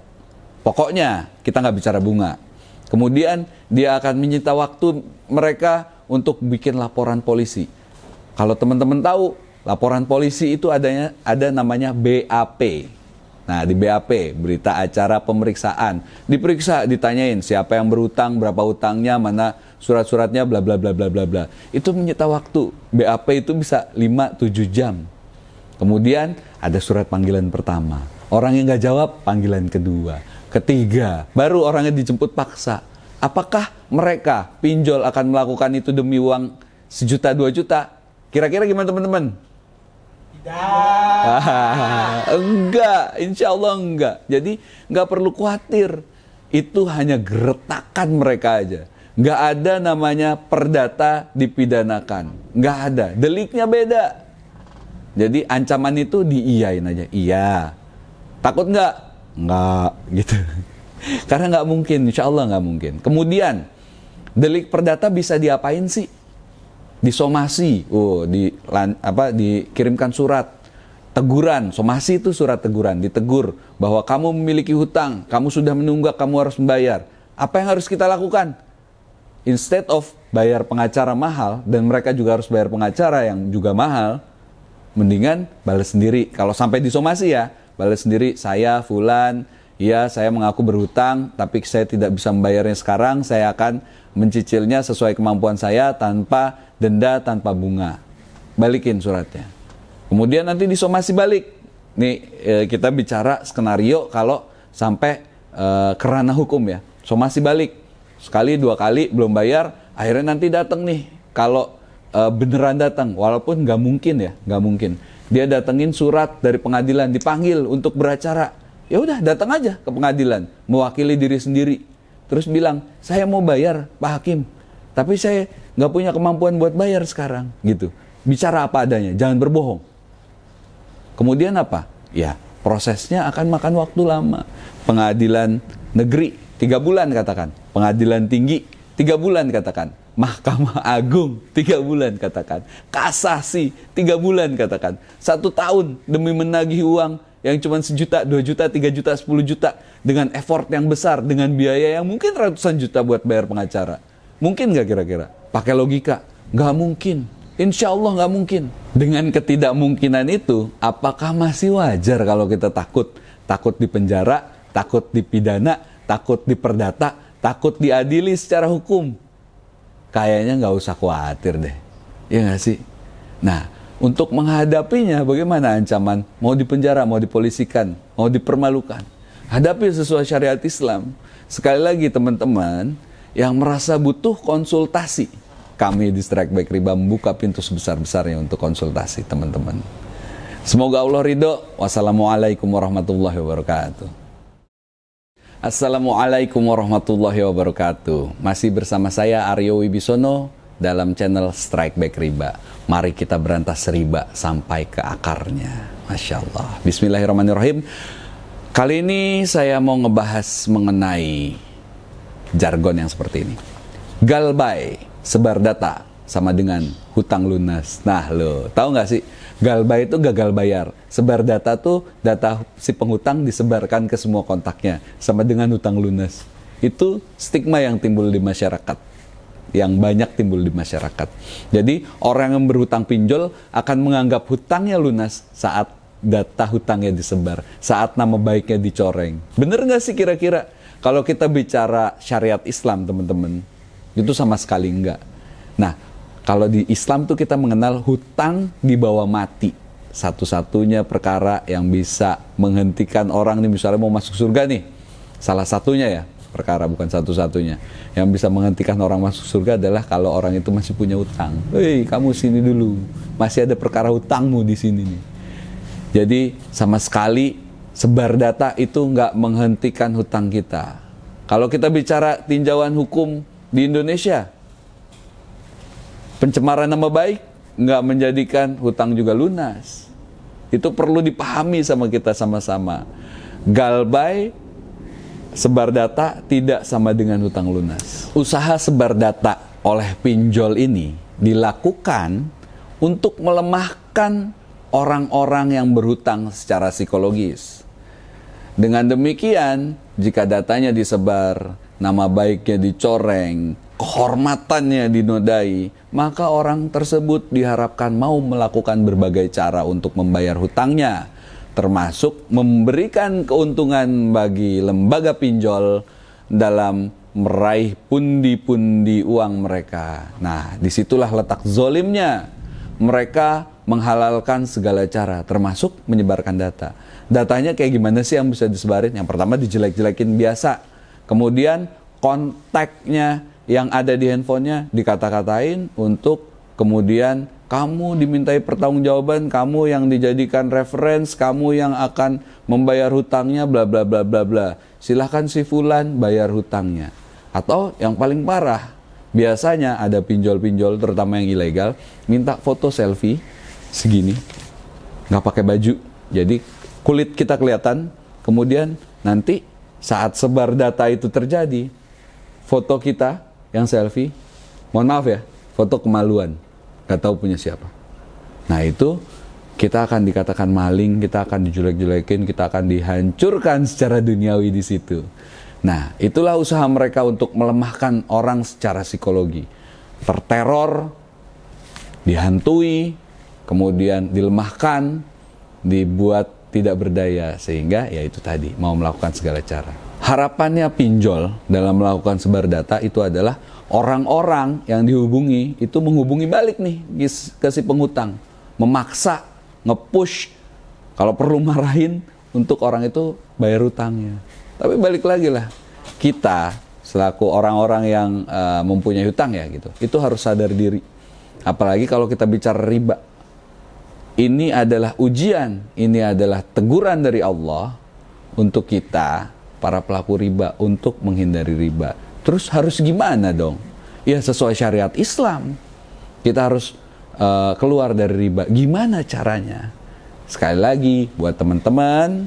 Pokoknya kita nggak bicara bunga. Kemudian dia akan menyita waktu mereka untuk bikin laporan polisi. Kalau teman-teman tahu, laporan polisi itu ada namanya BAP. Nah, di BAP, berita acara pemeriksaan. Diperiksa, ditanyain siapa yang berhutang, berapa hutangnya, mana surat-suratnya, bla bla bla bla bla bla. Itu menyita waktu. BAP itu bisa 5-7 jam. Kemudian ada surat panggilan pertama. Orang yang nggak jawab, panggilan kedua, ketiga, baru orangnya dijemput paksa. Apakah mereka pinjol akan melakukan itu demi uang 1 juta, 2 juta? Kira-kira gimana teman-teman? Enggak, insya Allah enggak. Jadi nggak perlu khawatir. Itu hanya geretakan mereka aja. Nggak ada namanya perdata dipidanakan. Nggak ada. Deliknya beda. Jadi ancaman itu diiyain aja. Iya. Takut nggak? Nggak. Gitu. Karena nggak mungkin. Insya Allah nggak mungkin. Kemudian delik perdata bisa diapain sih? Disomasi, dikirimkan surat teguran. Somasi itu surat teguran, ditegur bahwa kamu memiliki hutang, kamu sudah menunggak, kamu harus membayar. Apa yang harus kita lakukan? Instead of bayar pengacara mahal, dan mereka juga harus bayar pengacara yang juga mahal, mendingan balas sendiri. Kalau sampai disomasi ya, balas sendiri. Saya Fulan, ya saya mengaku berhutang, tapi saya tidak bisa membayarnya sekarang, saya akan mencicilnya sesuai kemampuan saya tanpa denda, tanpa bunga. Balikin suratnya. Kemudian nanti disomasi balik. Nih kita bicara skenario kalau sampai ke ranah hukum ya. Somasi balik. Sekali, 2 kali belum bayar, akhirnya nanti datang nih. Kalau beneran datang, walaupun nggak mungkin ya, nggak mungkin. Dia datengin surat dari pengadilan, dipanggil untuk beracara. Ya udah, datang aja ke pengadilan, mewakili diri sendiri. Terus bilang, saya mau bayar Pak Hakim, tapi saya nggak punya kemampuan buat bayar sekarang, gitu. Bicara apa adanya, jangan berbohong. Kemudian apa? Ya, prosesnya akan makan waktu lama. Pengadilan negeri 3 bulan katakan, pengadilan tinggi 3 bulan katakan, Mahkamah Agung 3 bulan katakan, kasasi 3 bulan katakan, 1 tahun demi menagih uang yang cuma 1 juta, 2 juta, 3 juta, 10 juta, dengan effort yang besar, dengan biaya yang mungkin ratusan juta buat bayar pengacara. Mungkin nggak kira-kira? Pakai logika, nggak mungkin. Insya Allah nggak mungkin. Dengan ketidakmungkinan itu, apakah masih wajar kalau kita takut? Takut dipenjara, takut dipidana, takut diperdata, takut diadili secara hukum? Kayaknya nggak usah khawatir deh. Ya nggak sih? Nah, untuk menghadapinya, bagaimana ancaman? Mau dipenjara, mau dipolisikan, mau dipermalukan. Hadapi sesuai syariat Islam. Sekali lagi teman-teman, yang merasa butuh konsultasi, kami di Strike Back Riba membuka pintu sebesar-besarnya untuk konsultasi teman-teman. Semoga Allah ridho. Wassalamualaikum warahmatullahi wabarakatuh. Assalamualaikum warahmatullahi wabarakatuh. Masih bersama saya Aryo Wibisono dalam channel Strike Back Riba. Mari kita berantas riba sampai ke akarnya. Masya Allah. Bismillahirrahmanirrahim. Kali ini saya mau ngebahas mengenai jargon yang seperti ini. Galbay, sebar data, sama dengan hutang lunas. Nah lo, tahu nggak sih? Galbay itu gagal bayar. Sebar data tuh data si penghutang disebarkan ke semua kontaknya. Sama dengan hutang lunas. Itu stigma yang timbul di masyarakat. Yang banyak timbul di masyarakat. Jadi orang yang berhutang pinjol akan menganggap hutangnya lunas saat data hutangnya disebar. Saat nama baiknya dicoreng. Bener nggak sih kira-kira? Kalau kita bicara syariat Islam teman-teman, itu sama sekali enggak. Nah, kalau di Islam tuh kita mengenal hutang dibawa mati. Satu-satunya perkara yang bisa menghentikan orang nih, misalnya mau masuk surga nih. Salah satunya ya, perkara bukan satu-satunya. Yang bisa menghentikan orang masuk surga adalah kalau orang itu masih punya hutang. Hei, kamu sini dulu. Masih ada perkara hutangmu di sini nih. Jadi sama sekali sebar data itu nggak menghentikan hutang kita. Kalau kita bicara tinjauan hukum di Indonesia, pencemaran nama baik nggak menjadikan hutang juga lunas. Itu perlu dipahami sama kita sama-sama. Galbay, sebar data tidak sama dengan hutang lunas. Usaha sebar data oleh pinjol ini dilakukan untuk melemahkan orang-orang yang berhutang secara psikologis. Dengan demikian, jika datanya disebar, nama baiknya dicoreng, kehormatannya dinodai, maka orang tersebut diharapkan mau melakukan berbagai cara untuk membayar hutangnya, termasuk memberikan keuntungan bagi lembaga pinjol dalam meraih pundi-pundi uang mereka. Nah, disitulah letak zolimnya. Mereka menghalalkan segala cara, termasuk menyebarkan data. Datanya kayak gimana sih yang bisa disebarin? Yang pertama dijelek-jelekin biasa. Kemudian kontaknya yang ada di handphonenya dikata-katain untuk kemudian kamu dimintai pertanggungjawaban, kamu yang dijadikan reference, kamu yang akan membayar hutangnya, bla bla bla bla bla. Silahkan si fulan bayar hutangnya. Atau yang paling parah, biasanya ada pinjol-pinjol terutama yang ilegal minta foto selfie segini, nggak pakai baju, jadi kulit kita kelihatan. Kemudian nanti saat sebar data itu terjadi, foto kita yang selfie, mohon maaf ya, foto kemaluan, nggak tahu punya siapa. Nah itu kita akan dikatakan maling, kita akan dijelek-jelekin, kita akan dihancurkan secara duniawi di situ. Nah itulah usaha mereka untuk melemahkan orang secara psikologi, terteror, dihantui, kemudian dilemahkan, dibuat tidak berdaya, sehingga ya itu tadi mau melakukan segala cara. Harapannya pinjol dalam melakukan sebar data itu adalah orang-orang yang dihubungi itu menghubungi balik nih ke si penghutang, memaksa, nge-push, kalau perlu marahin untuk orang itu bayar hutangnya. Tapi balik lagi lah, kita selaku orang-orang yang mempunyai hutang ya gitu, itu harus sadar diri. Apalagi kalau kita bicara riba. Ini adalah ujian, ini adalah teguran dari Allah untuk kita, para pelaku riba, untuk menghindari riba. Terus harus gimana dong? Ya sesuai syariat Islam. Kita harus keluar dari riba. Gimana caranya? Sekali lagi, buat teman-teman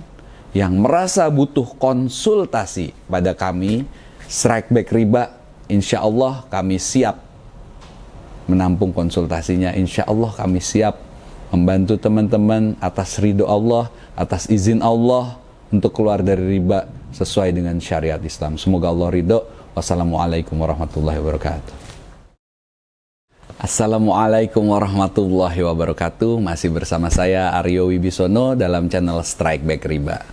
yang merasa butuh konsultasi pada kami, Strike Back Riba, insya Allah kami siap menampung konsultasinya. Insya Allah kami siap membantu teman-teman atas ridho Allah, atas izin Allah untuk keluar dari riba sesuai dengan syariat Islam. Semoga Allah ridho. Wassalamualaikum warahmatullahi wabarakatuh. Assalamualaikum warahmatullahi wabarakatuh. Masih bersama saya Aryo Wibisono dalam channel Strike Back Riba.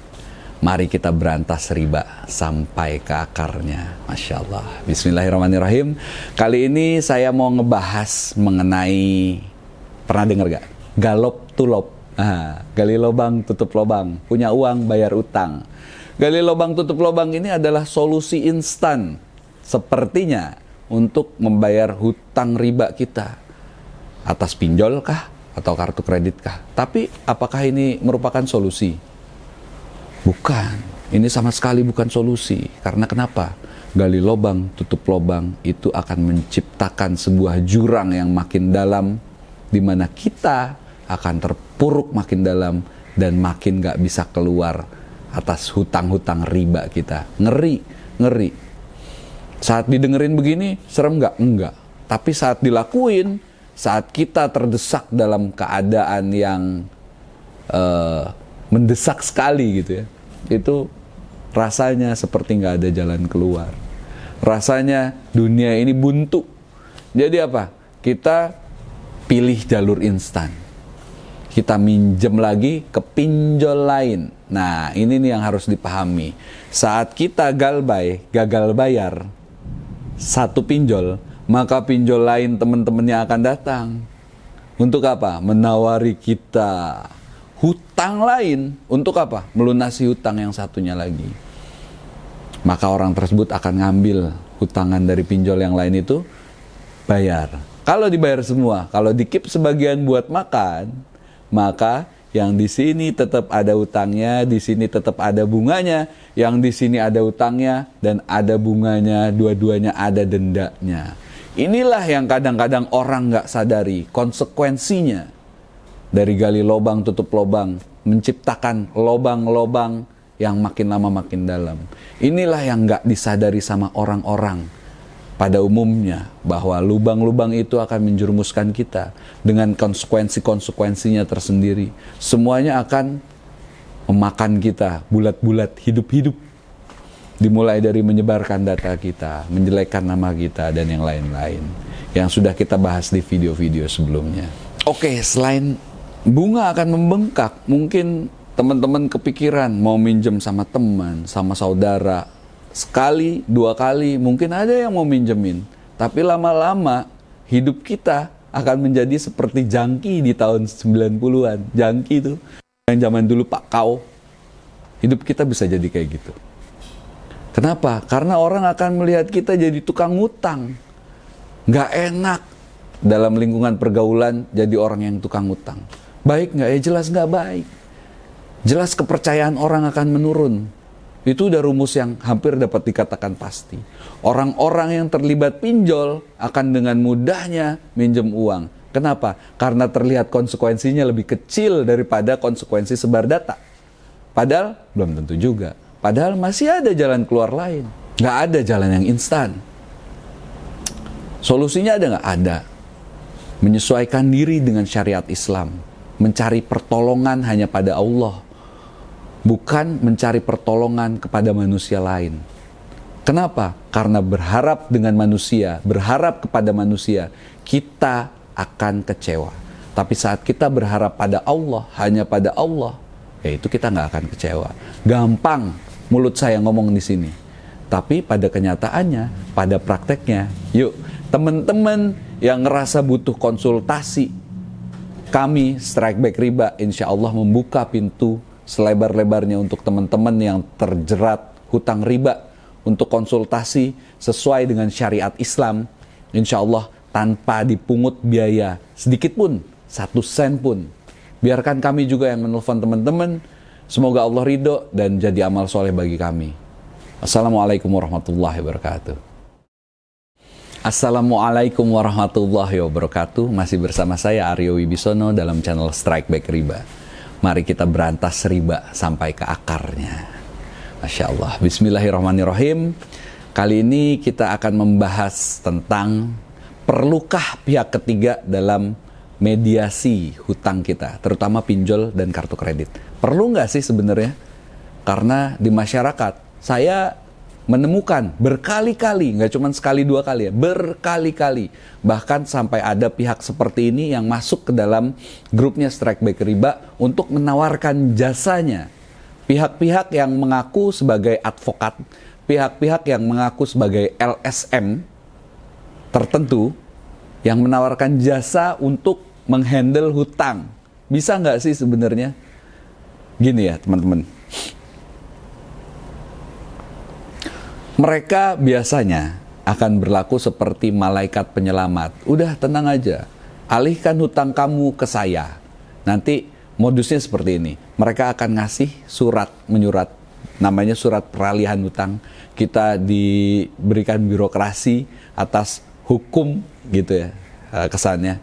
Mari kita berantas riba sampai ke akarnya. Masya Allah. Bismillahirrahmanirrahim. Kali ini saya mau ngebahas mengenai, pernah dengar gak? Galop tulop. Gali lubang tutup lubang. Punya uang bayar utang. Gali lubang tutup lubang ini adalah solusi instan sepertinya untuk membayar hutang riba kita. Atas pinjol kah? Atau kartu kredit kah? Tapi apakah ini merupakan solusi? Bukan. Ini sama sekali bukan solusi. Karena kenapa? gali lubang, tutup lubang, itu akan menciptakan sebuah jurang yang makin dalam, di mana kita akan terpuruk makin dalam dan makin gak bisa keluar atas hutang-hutang riba kita. Ngeri, ngeri. Saat didengerin begini, serem gak? Enggak. Tapi saat dilakuin, saat kita terdesak dalam keadaan yang mendesak sekali gitu ya, itu rasanya seperti nggak ada jalan keluar. Rasanya dunia ini buntu. Jadi apa? Kita pilih jalur instan. Kita minjem lagi ke pinjol lain. Nah, ini nih yang harus dipahami. Saat kita gagal bayar satu pinjol, maka pinjol lain teman-temannya akan datang. Untuk apa? Menawari kita hutang lain. Untuk apa? Melunasi hutang yang satunya lagi. Maka orang tersebut akan ngambil hutangan dari pinjol yang lain itu, bayar. Kalau dibayar semua, kalau di-keep sebagian buat makan, maka yang di sini tetap ada hutangnya, di sini tetap ada bunganya, yang di sini ada hutangnya dan ada bunganya, dua-duanya ada dendanya. Inilah yang kadang-kadang orang nggak sadari konsekuensinya dari gali lubang, tutup lubang, menciptakan lubang-lubang yang makin lama makin dalam. Inilah yang nggak disadari sama orang-orang pada umumnya, bahwa lubang-lubang itu akan menjerumuskan kita dengan konsekuensi-konsekuensinya tersendiri. Semuanya akan memakan kita bulat-bulat, hidup-hidup. Dimulai dari menyebarkan data kita, menjelekkan nama kita, dan yang lain-lain yang sudah kita bahas di video-video sebelumnya. Oke, selain bunga akan membengkak, mungkin teman-teman kepikiran mau minjem sama teman, sama saudara, sekali, dua kali, mungkin ada yang mau minjemin. Tapi lama-lama hidup kita akan menjadi seperti jangki di tahun 90-an. Jangki itu yang zaman dulu Pak Kau. Hidup kita bisa jadi kayak gitu. Kenapa? Karena orang akan melihat kita jadi tukang ngutang. Nggak enak dalam lingkungan pergaulan jadi orang yang tukang ngutang. Baik nggak? Ya jelas nggak baik. Jelas kepercayaan orang akan menurun. Itu udah rumus yang hampir dapat dikatakan pasti. Orang-orang yang terlibat pinjol akan dengan mudahnya minjem uang. Kenapa? Karena terlihat konsekuensinya lebih kecil daripada konsekuensi sebar data. Padahal belum tentu juga. Padahal masih ada jalan keluar lain. Nggak ada jalan yang instan. Solusinya ada nggak? Ada. Menyesuaikan diri dengan syariat Islam. Mencari pertolongan hanya pada Allah. Bukan mencari pertolongan kepada manusia lain. Kenapa? Karena berharap dengan manusia, berharap kepada manusia, kita akan kecewa. Tapi saat kita berharap pada Allah, hanya pada Allah, ya itu kita nggak akan kecewa. Gampang mulut saya ngomong di sini. Tapi pada kenyataannya, pada prakteknya, yuk teman-teman yang ngerasa butuh konsultasi, kami Strike Back Riba insya Allah membuka pintu selebar-lebarnya untuk teman-teman yang terjerat hutang riba untuk konsultasi sesuai dengan syariat Islam, insya Allah tanpa dipungut biaya sedikit pun, 1 sen pun. Biarkan kami juga yang menelpon teman-teman. Semoga Allah ridho dan jadi amal soleh bagi kami. Assalamualaikum warahmatullahi wabarakatuh. Assalamualaikum warahmatullahi wabarakatuh. Masih bersama saya Aryo Wibisono dalam channel Strike Back Riba. Mari kita berantas riba sampai ke akarnya. Masya Allah. Bismillahirrahmanirrahim. Kali ini kita akan membahas tentang perlukah pihak ketiga dalam mediasi hutang kita, terutama pinjol dan kartu kredit. Perlu nggak sih sebenarnya? Karena di masyarakat saya menemukan berkali-kali, nggak cuma sekali dua kali ya, berkali-kali. Bahkan sampai ada pihak seperti ini yang masuk ke dalam grupnya Strike Back Riba untuk menawarkan jasanya. Pihak-pihak yang mengaku sebagai advokat, pihak-pihak yang mengaku sebagai LSM tertentu, yang menawarkan jasa untuk menghandle hutang. Bisa nggak sih sebenarnya? Gini ya teman-teman. Mereka biasanya akan berlaku seperti malaikat penyelamat. Udah tenang aja, alihkan hutang kamu ke saya. Nanti modusnya seperti ini. Mereka akan ngasih surat menyurat namanya surat peralihan hutang. Kita diberikan birokrasi atas hukum gitu ya, kesannya.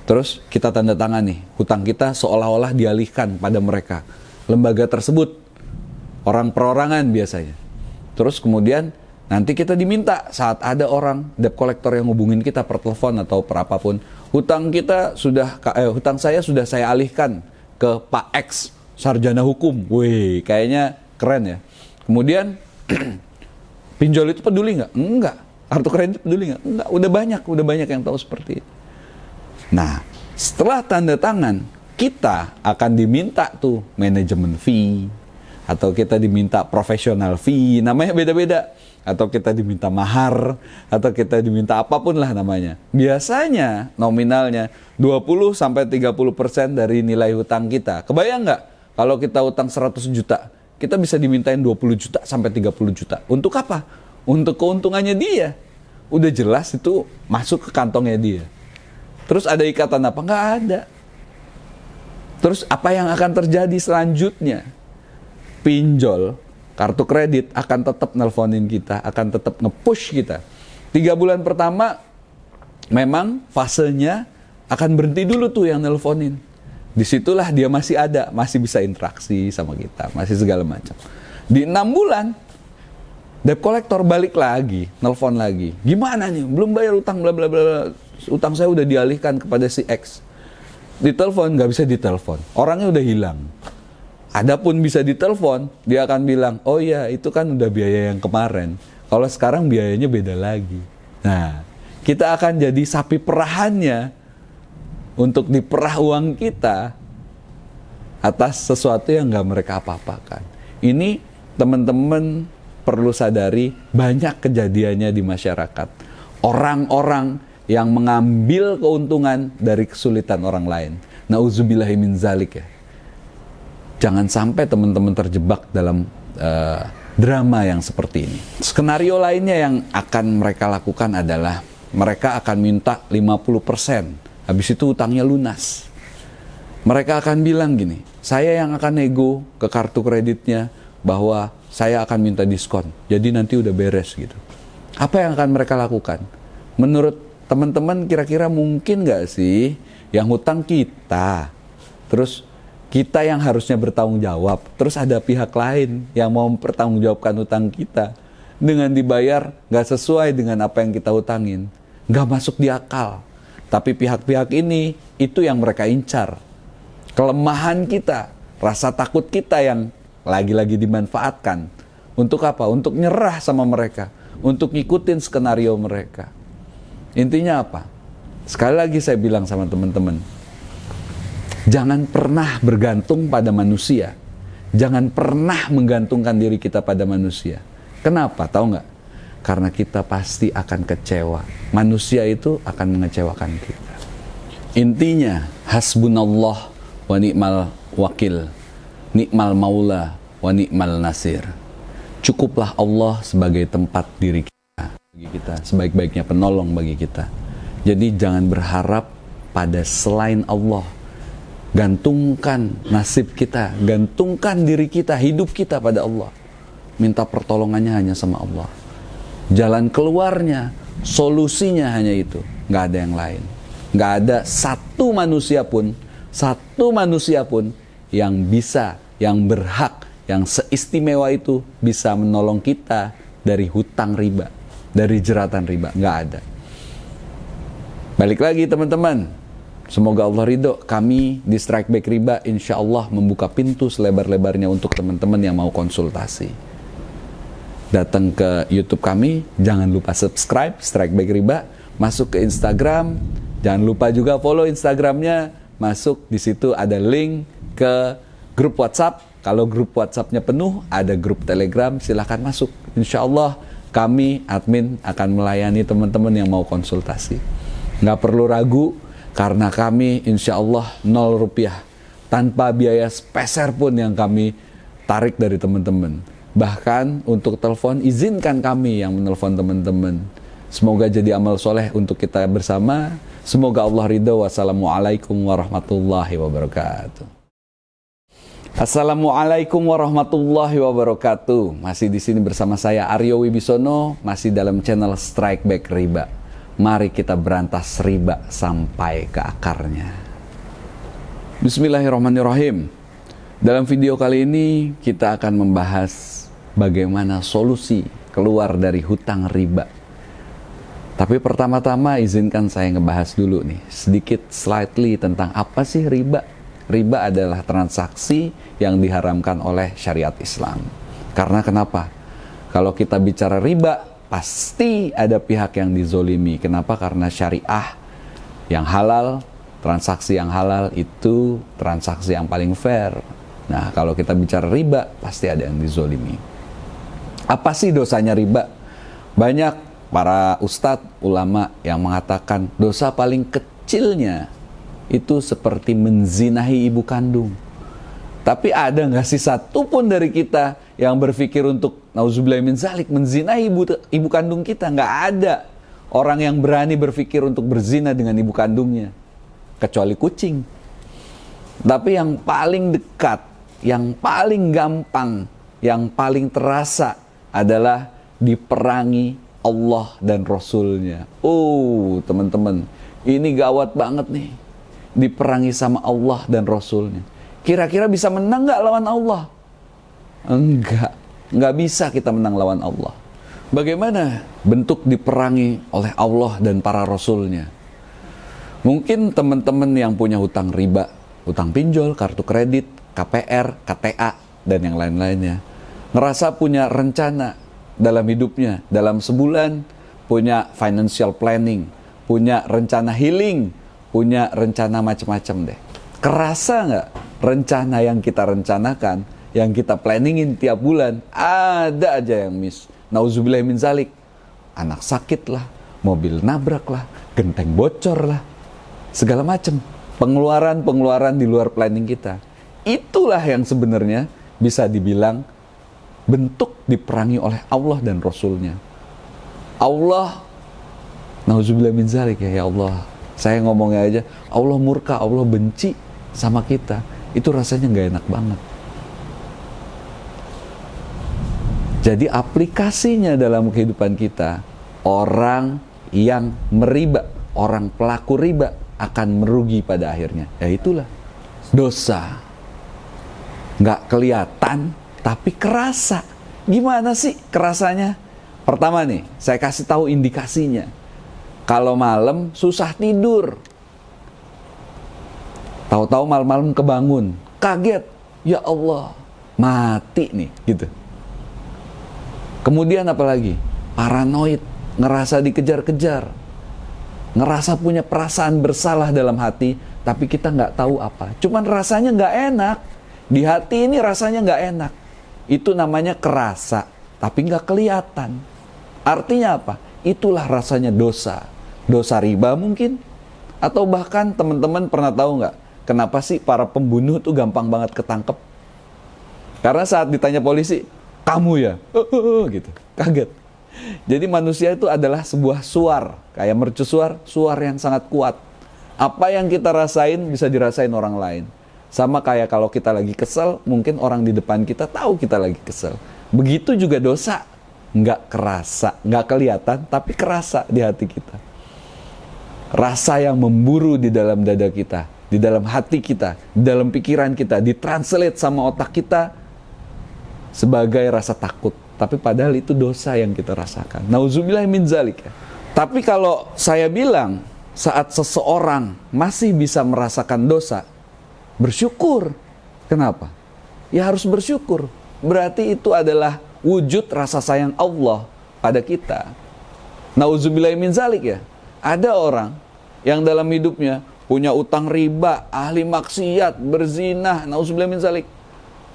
Terus kita tanda tangan nih, hutang kita seolah-olah dialihkan pada mereka, lembaga tersebut, orang perorangan biasanya. Terus kemudian nanti kita diminta saat ada orang debt collector yang hubungin kita per telepon atau per apapun, hutang saya sudah saya alihkan ke Pak X, sarjana hukum. Wih, kayaknya keren ya. Kemudian pinjol itu peduli nggak? Enggak. Kartu kredit peduli nggak? Enggak. Udah banyak yang tahu seperti itu. Nah, setelah tanda tangan, kita akan diminta tuh manajemen fee, atau kita diminta professional fee, namanya beda-beda. Atau kita diminta mahar, atau kita diminta apapun lah namanya. Biasanya nominalnya 20-30% dari nilai hutang kita. Kebayang nggak? Kalau kita hutang 100 juta, kita bisa dimintain 20 juta sampai 30 juta. Untuk apa? Untuk keuntungannya dia. Udah jelas itu masuk ke kantongnya dia. Terus ada ikatan apa? Nggak ada. Terus apa yang akan terjadi selanjutnya? Pinjol, kartu kredit akan tetap nelponin kita, akan tetap nge-push kita. 3 bulan pertama memang fasenya akan berhenti dulu tuh yang nelponin. Disitulah dia masih ada, masih bisa interaksi sama kita, masih segala macam. Di 6 bulan, debt collector balik lagi, nelpon lagi. Gimana nih? Belum bayar utang, bla bla bla. Utang saya udah dialihkan kepada si X. Ditelepon, nggak bisa ditelepon. Orangnya udah hilang. Adapun bisa ditelepon, dia akan bilang, oh iya itu kan udah biaya yang kemarin. Kalau sekarang biayanya beda lagi. Nah, kita akan jadi sapi perahannya untuk diperah uang kita atas sesuatu yang nggak mereka apa-apakan. Ini teman-teman perlu sadari, banyak kejadiannya di masyarakat. Orang-orang yang mengambil keuntungan dari kesulitan orang lain. Nauzubillahi min zalik ya. Jangan sampai teman-teman terjebak dalam drama yang seperti ini. Skenario lainnya yang akan mereka lakukan adalah mereka akan minta 50%. Habis itu utangnya lunas. Mereka akan bilang gini, saya yang akan nego ke kartu kreditnya bahwa saya akan minta diskon. Jadi nanti udah beres gitu. Apa yang akan mereka lakukan? Menurut teman-teman kira-kira mungkin nggak sih yang hutang kita, terus kita yang harusnya bertanggung jawab, terus ada pihak lain yang mau mempertanggungjawabkan hutang kita dengan dibayar nggak sesuai dengan apa yang kita hutangin, nggak masuk di akal. Tapi pihak-pihak ini itu yang mereka incar. Kelemahan kita, rasa takut kita yang lagi-lagi dimanfaatkan. Untuk apa? Untuk nyerah sama mereka, untuk ngikutin skenario mereka. Intinya apa? Sekali lagi saya bilang sama teman-teman, jangan pernah bergantung pada manusia. Jangan pernah menggantungkan diri kita pada manusia. Kenapa? Tahu nggak? Karena kita pasti akan kecewa. Manusia itu akan mengecewakan kita. Intinya, hasbunallah wa ni'mal wakil, ni'mal maula wa ni'mal nasir. Cukuplah Allah sebagai tempat diri kita, bagi kita, sebaik-baiknya penolong bagi kita. Jadi jangan berharap pada selain Allah. Gantungkan nasib kita, gantungkan diri kita, hidup kita pada Allah. Minta pertolongannya hanya sama Allah. Jalan keluarnya, solusinya hanya itu. Nggak ada yang lain. Nggak ada satu manusia pun yang bisa, yang berhak, yang seistimewa itu bisa menolong kita dari hutang riba, dari jeratan riba. Nggak ada. Balik lagi teman-teman. Semoga Allah ridho. Kami di Strike Back Riba insya Allah membuka pintu selebar-lebarnya untuk teman-teman yang mau konsultasi. Datang ke YouTube kami, jangan lupa subscribe Strike Back Riba, masuk ke Instagram, jangan lupa juga follow Instagramnya, masuk di situ ada link ke grup WhatsApp. Kalau grup WhatsAppnya penuh, ada grup Telegram, silahkan masuk. Insya Allah kami admin akan melayani teman-teman yang mau konsultasi. Nggak perlu ragu, karena kami insya Allah 0 rupiah, tanpa biaya sepeser pun yang kami tarik dari teman-teman. Bahkan untuk telepon, izinkan kami yang menelpon teman-teman. Semoga jadi amal soleh untuk kita bersama. Semoga Allah ridho. Wassalamualaikum warahmatullahi wabarakatuh. Assalamualaikum warahmatullahi wabarakatuh. Masih di sini bersama saya Aryo Wibisono, masih dalam channel Strike Back Riba. Mari kita berantas riba sampai ke akarnya. Bismillahirrahmanirrahim. Dalam video kali ini kita akan membahas bagaimana solusi keluar dari hutang riba. Tapi pertama-tama izinkan saya ngebahas dulu nih sedikit slightly tentang apa sih riba. Riba adalah transaksi yang diharamkan oleh syariat Islam. Karena kenapa? Kalau kita bicara riba, pasti ada pihak yang dizolimi. Kenapa? Karena syariah yang halal, transaksi yang halal itu transaksi yang paling fair. Nah, kalau kita bicara riba, pasti ada yang dizolimi. Apa sih dosanya riba? Banyak para ustadz, ulama yang mengatakan dosa paling kecilnya itu seperti menzinahi ibu kandung. Tapi ada nggak sih satu pun dari kita yang berpikir untuk nauzubillah min zalik menzinahi ibu kandung kita? Nggak ada orang yang berani berpikir untuk berzina dengan ibu kandungnya, kecuali kucing. Tapi yang paling dekat, yang paling gampang, yang paling terasa adalah diperangi Allah dan Rasulnya. Oh teman-teman, ini gawat banget nih. Diperangi sama Allah dan Rasulnya. Kira-kira bisa menang nggak lawan Allah? Nggak bisa kita menang lawan Allah. Bagaimana bentuk diperangi oleh Allah dan para Rasulnya? Mungkin teman-teman yang punya hutang riba, hutang pinjol, kartu kredit, KPR, KTA, dan yang lain-lainnya, ngerasa punya rencana dalam hidupnya, dalam sebulan punya financial planning, punya rencana healing, punya rencana macam-macam deh. Kerasa nggak rencana yang kita rencanakan, yang kita planningin tiap bulan, ada aja yang miss. Nauzubillah min zalik. Anak sakit lah, mobil nabrak lah, genteng bocor lah, segala macam. Pengeluaran-pengeluaran di luar planning kita. Itulah yang sebenarnya bisa dibilang bentuk diperangi oleh Allah dan Rasulnya. Allah, nauzubillah min zalik ya Allah. Saya ngomongnya aja, Allah murka, Allah benci sama kita. Itu rasanya nggak enak banget. Jadi aplikasinya dalam kehidupan kita, orang yang meriba, orang pelaku riba akan merugi pada akhirnya. Ya itulah dosa. Nggak kelihatan, tapi kerasa. Gimana sih kerasanya? Pertama nih, saya kasih tahu indikasinya. Kalau malam susah tidur. Tahu-tahu malam-malam kebangun, kaget. Ya Allah, mati nih, gitu. Kemudian apalagi? Paranoid, ngerasa dikejar-kejar. Ngerasa punya perasaan bersalah dalam hati, tapi kita nggak tahu apa. Cuman rasanya nggak enak. Di hati ini rasanya nggak enak. Itu namanya kerasa, tapi nggak kelihatan. Artinya apa? Itulah rasanya dosa. Dosa riba mungkin. Atau bahkan teman-teman pernah tahu nggak? Kenapa sih para pembunuh tuh gampang banget ketangkep? Karena saat ditanya polisi, kamu ya? Gitu, kaget. Jadi manusia itu adalah sebuah suar. Kayak mercusuar, suar yang sangat kuat. Apa yang kita rasain bisa dirasain orang lain. Sama kayak kalau kita lagi kesel, mungkin orang di depan kita tahu kita lagi kesel. Begitu juga dosa. Nggak kerasa, nggak kelihatan, tapi kerasa di hati kita. Rasa yang memburu di dalam dada kita, di dalam hati kita, di dalam pikiran kita, ditranslate sama otak kita sebagai rasa takut. Tapi padahal itu dosa yang kita rasakan. Nauzubillah min zalik. Tapi kalau saya bilang, saat seseorang masih bisa merasakan dosa, bersyukur. Kenapa? Ya harus bersyukur. Berarti itu adalah wujud rasa sayang Allah pada kita. Nauzubillah min zalik ya. Ada orang yang dalam hidupnya punya utang riba, ahli maksiat, berzina, nauzubillah min zalik.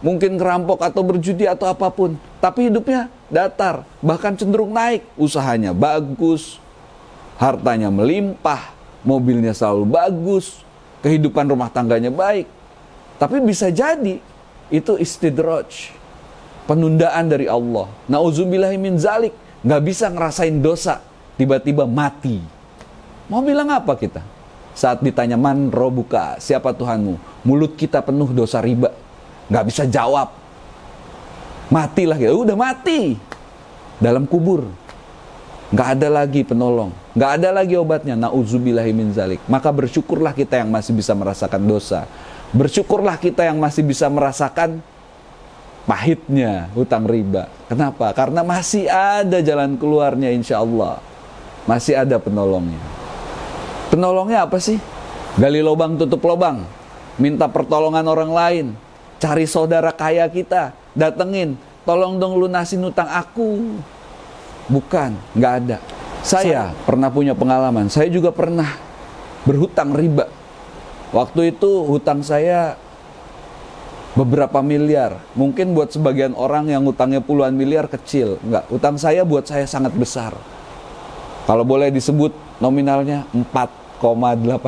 Mungkin ngerampok atau berjudi atau apapun. Tapi hidupnya datar, bahkan cenderung naik. Usahanya bagus, hartanya melimpah, mobilnya selalu bagus, kehidupan rumah tangganya baik. Tapi bisa jadi itu istidraj, penundaan dari Allah. Nauzubillahi min zalik. Nggak bisa ngerasain dosa, tiba-tiba mati. Mau bilang apa kita? Saat ditanya man robuka, siapa Tuhanmu? Mulut kita penuh dosa riba. nggak bisa jawab. Matilah kita, udah mati dalam kubur. Nggak ada lagi penolong, nggak ada lagi obatnya. Nauzubillahi min zalik. Maka bersyukurlah kita yang masih bisa merasakan dosa. Bersyukurlah kita yang masih bisa merasakan pahitnya hutang riba. Kenapa? Karena masih ada jalan keluarnya, insya Allah. Masih ada penolongnya. Penolongnya apa sih? Gali lubang tutup lubang, minta pertolongan orang lain, cari saudara kaya kita, datengin, tolong dong lunasin hutang aku. Bukan, nggak ada. Saya pernah punya pengalaman, saya juga pernah berhutang riba. Waktu itu hutang saya beberapa miliar. Mungkin buat sebagian orang yang hutangnya puluhan miliar kecil. Enggak, hutang saya buat saya sangat besar. Kalau boleh disebut nominalnya 4,8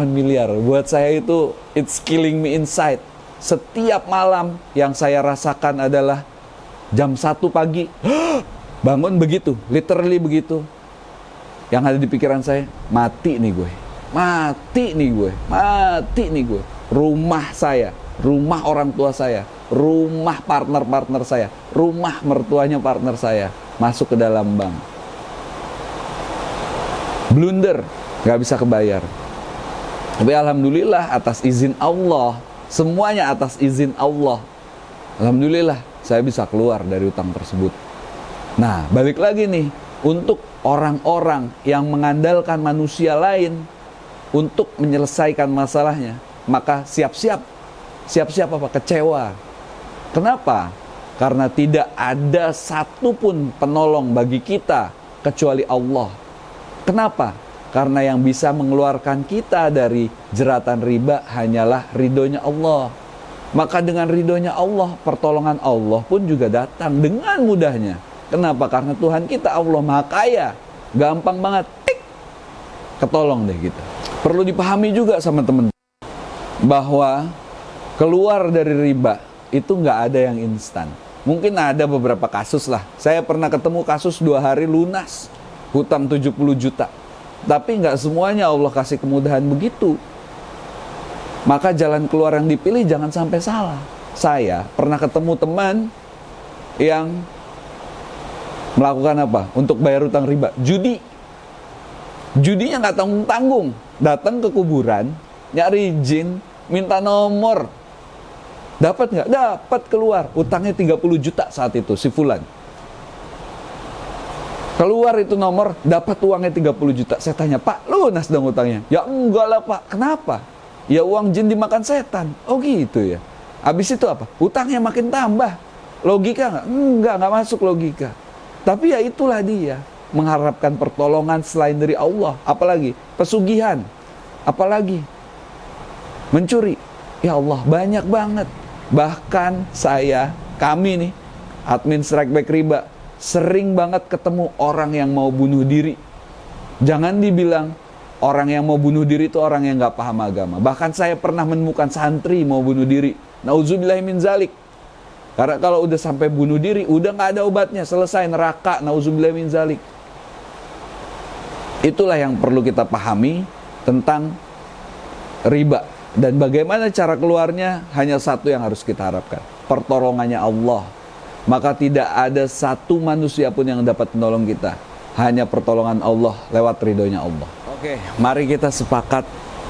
miliar. Buat saya itu it's killing me inside. Setiap malam yang saya rasakan adalah jam 1 pagi bangun begitu, literally begitu. Yang ada di pikiran saya, mati nih gue. Mati nih gue. Mati nih gue. Rumah saya, rumah orang tua saya, rumah partner-partner saya, rumah mertuanya partner saya masuk ke dalam bank. Blunder, gak bisa kebayar. Tapi alhamdulillah atas izin Allah, semuanya atas izin Allah. Alhamdulillah saya bisa keluar dari utang tersebut. Nah, balik lagi nih, untuk orang-orang yang mengandalkan manusia lain untuk menyelesaikan masalahnya, maka siap-siap apa? Kecewa. Kenapa? Karena tidak ada satupun penolong bagi kita kecuali Allah. Kenapa? Karena yang bisa mengeluarkan kita dari jeratan riba hanyalah ridhonya Allah. Maka dengan ridhonya Allah, pertolongan Allah pun juga datang dengan mudahnya. Kenapa? Karena Tuhan kita Allah Maha Kaya. Gampang banget, tik, ketolong deh kita. Perlu dipahami juga sama teman-teman bahwa keluar dari riba itu nggak ada yang instan. Mungkin ada beberapa kasus lah. Saya pernah ketemu kasus 2 hari lunas, hutang 70 juta. Tapi nggak semuanya Allah kasih kemudahan begitu. Maka jalan keluar yang dipilih jangan sampai salah. Saya pernah ketemu teman yang melakukan apa? Untuk bayar hutang riba, judi. Judinya nggak tanggung-tanggung. Datang ke kuburan, nyari jin, minta nomor. Dapat nggak? Dapat, keluar. Utangnya 30 juta saat itu, si Fulan. Keluar itu nomor, dapat uangnya 30 juta. Saya tanya, Pak, lunas dong utangnya? Ya enggak lah Pak. Kenapa? Ya uang jin dimakan setan. Oh gitu ya. Habis itu apa? Utangnya makin tambah. Logika nggak? Nggak masuk logika. Tapi ya itulah dia, mengharapkan pertolongan selain dari Allah. Apalagi pesugihan, apalagi mencuri. Ya Allah, banyak banget. Bahkan kami nih, admin Strike Back Riba, sering banget ketemu orang yang mau bunuh diri. Jangan dibilang orang yang mau bunuh diri itu orang yang gak paham agama. Bahkan saya pernah menemukan santri mau bunuh diri. Nauzubillahi min zalik. Karena kalau udah sampai bunuh diri, udah gak ada obatnya, selesai neraka. Nauzubillahi min zalik. Itulah yang perlu kita pahami tentang riba. Dan bagaimana cara keluarnya, hanya satu yang harus kita harapkan, pertolongannya Allah. Maka tidak ada satu manusia pun yang dapat menolong kita, hanya pertolongan Allah lewat ridhonya Allah. Oke, mari kita sepakat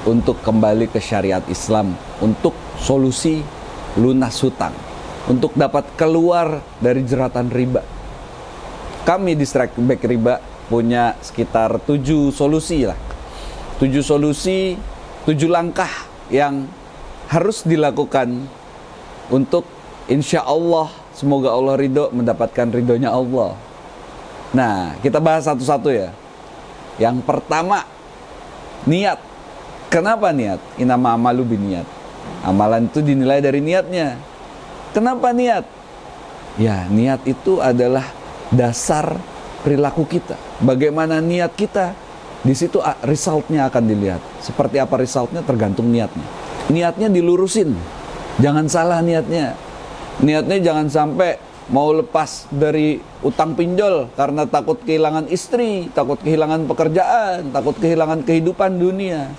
untuk kembali ke syariat Islam, untuk solusi lunas hutang, untuk dapat keluar dari jeratan riba. Kami di Strike Back Riba punya sekitar 7 solusi lah. 7 solusi, 7 langkah yang harus dilakukan untuk insya Allah, semoga Allah ridho, mendapatkan ridhonya Allah. Nah, kita bahas satu-satu ya. Yang pertama, niat. Kenapa niat? Innama amalu binniat. Amalan itu dinilai dari niatnya. Kenapa niat? Ya, niat itu adalah dasar perilaku kita. Bagaimana niat kita, di situ resultnya akan dilihat. Seperti apa resultnya tergantung niatnya. Niatnya dilurusin. Jangan salah niatnya. Niatnya jangan sampai mau lepas dari utang pinjol karena takut kehilangan istri, takut kehilangan pekerjaan, takut kehilangan kehidupan dunia.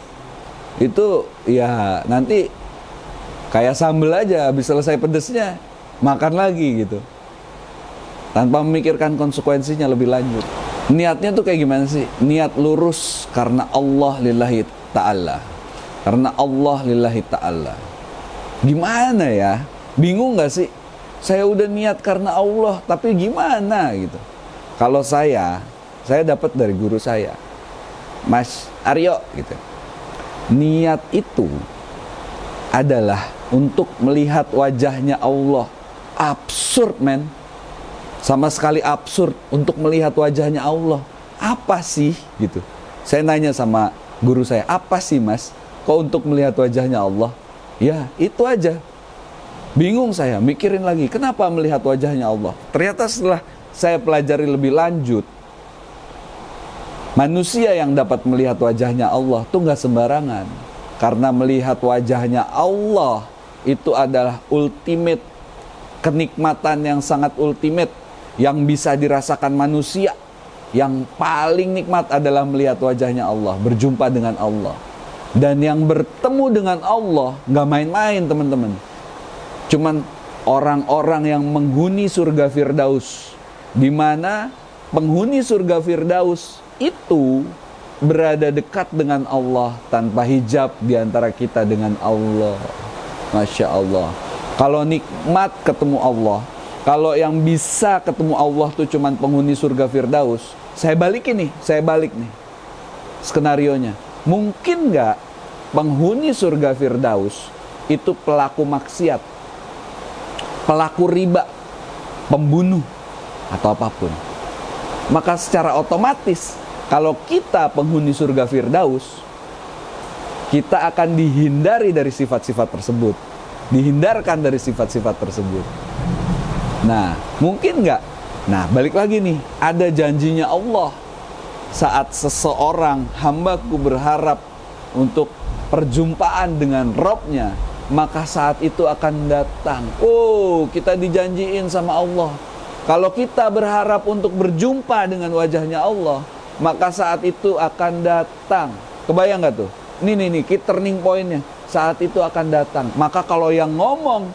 Itu ya nanti Kayak sambel aja, habis selesai pedesnya, makan lagi gitu. Tanpa memikirkan konsekuensinya lebih lanjut. Niatnya tuh kayak gimana sih? Niat lurus karena Allah lillahi ta'ala. Karena Allah lillahi ta'ala. Gimana ya? Bingung gak sih? Saya udah niat karena Allah, tapi gimana gitu? Kalau saya dapat dari guru saya, Mas Aryo gitu. Niat itu adalah untuk melihat wajahnya Allah. Absurd, men. Sama sekali absurd untuk melihat wajahnya Allah. Apa sih gitu? Saya nanya sama guru saya, apa sih mas? Kok untuk melihat wajahnya Allah? Ya itu aja. Bingung saya, mikirin lagi, kenapa melihat wajahnya Allah? Ternyata setelah saya pelajari lebih lanjut, manusia yang dapat melihat wajahnya Allah tuh gak sembarangan. Karena melihat wajahnya Allah itu adalah ultimate, kenikmatan yang sangat ultimate, yang bisa dirasakan manusia. Yang paling nikmat adalah melihat wajahnya Allah, berjumpa dengan Allah. Dan yang bertemu dengan Allah gak main-main, teman-teman. Cuman orang-orang yang menghuni surga Firdaus, di mana penghuni surga Firdaus itu berada dekat dengan Allah tanpa hijab di antara kita dengan Allah. Masya Allah. Kalau nikmat ketemu Allah, kalau yang bisa ketemu Allah tuh cuman penghuni surga Firdaus, saya balik nih skenarionya. Mungkin nggak penghuni surga Firdaus itu pelaku maksiat, pelaku riba, pembunuh, atau apapun? Maka secara otomatis kalau kita penghuni surga Firdaus, kita akan dihindari dari sifat-sifat tersebut, dihindarkan dari sifat-sifat tersebut. Nah, mungkin nggak? Nah, balik lagi nih, ada janjinya Allah. Saat seseorang, hambaku berharap untuk perjumpaan dengan Robnya, maka saat itu akan datang. Oh, kita dijanjiin sama Allah. Kalau kita berharap untuk berjumpa dengan wajahnya Allah, maka saat itu akan datang. Kebayang nggak tuh? Nih, key turning point-nya. Saat itu akan datang. Maka kalau yang ngomong,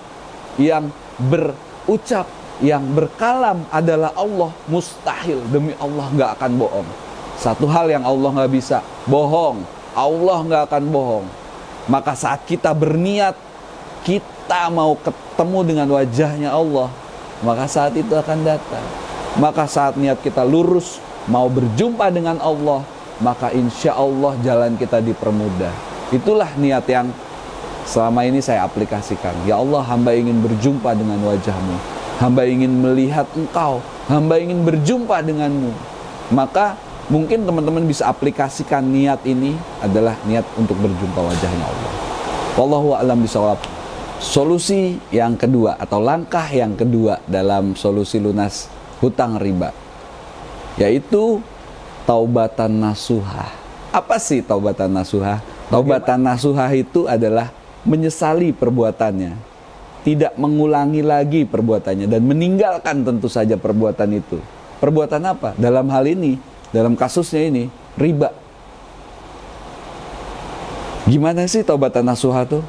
yang berucap, yang berkalam adalah Allah, mustahil, demi Allah nggak akan bohong. Satu hal yang Allah nggak bisa, bohong. Allah nggak akan bohong. Maka saat kita berniat, kita mau ketemu dengan wajahnya Allah, maka saat itu akan datang. Maka saat niat kita lurus, mau berjumpa dengan Allah, maka insya Allah jalan kita dipermudah. Itulah niat yang selama ini saya aplikasikan. Ya Allah, hamba ingin berjumpa dengan wajahmu, hamba ingin melihat engkau, hamba ingin berjumpa denganmu. Maka mungkin teman-teman bisa aplikasikan niat ini adalah niat untuk berjumpa wajahnya Allah. Wallahu a'lam bishawab. Solusi yang kedua atau langkah yang kedua dalam solusi lunas hutang riba, yaitu taubatan nasuhah. Apa sih taubatan nasuhah? Taubatan nasuhah itu adalah menyesali perbuatannya, tidak mengulangi lagi perbuatannya, dan meninggalkan tentu saja perbuatan itu. Perbuatan apa? Dalam hal ini, dalam kasusnya ini, riba. Gimana sih taubatan nasuhah itu?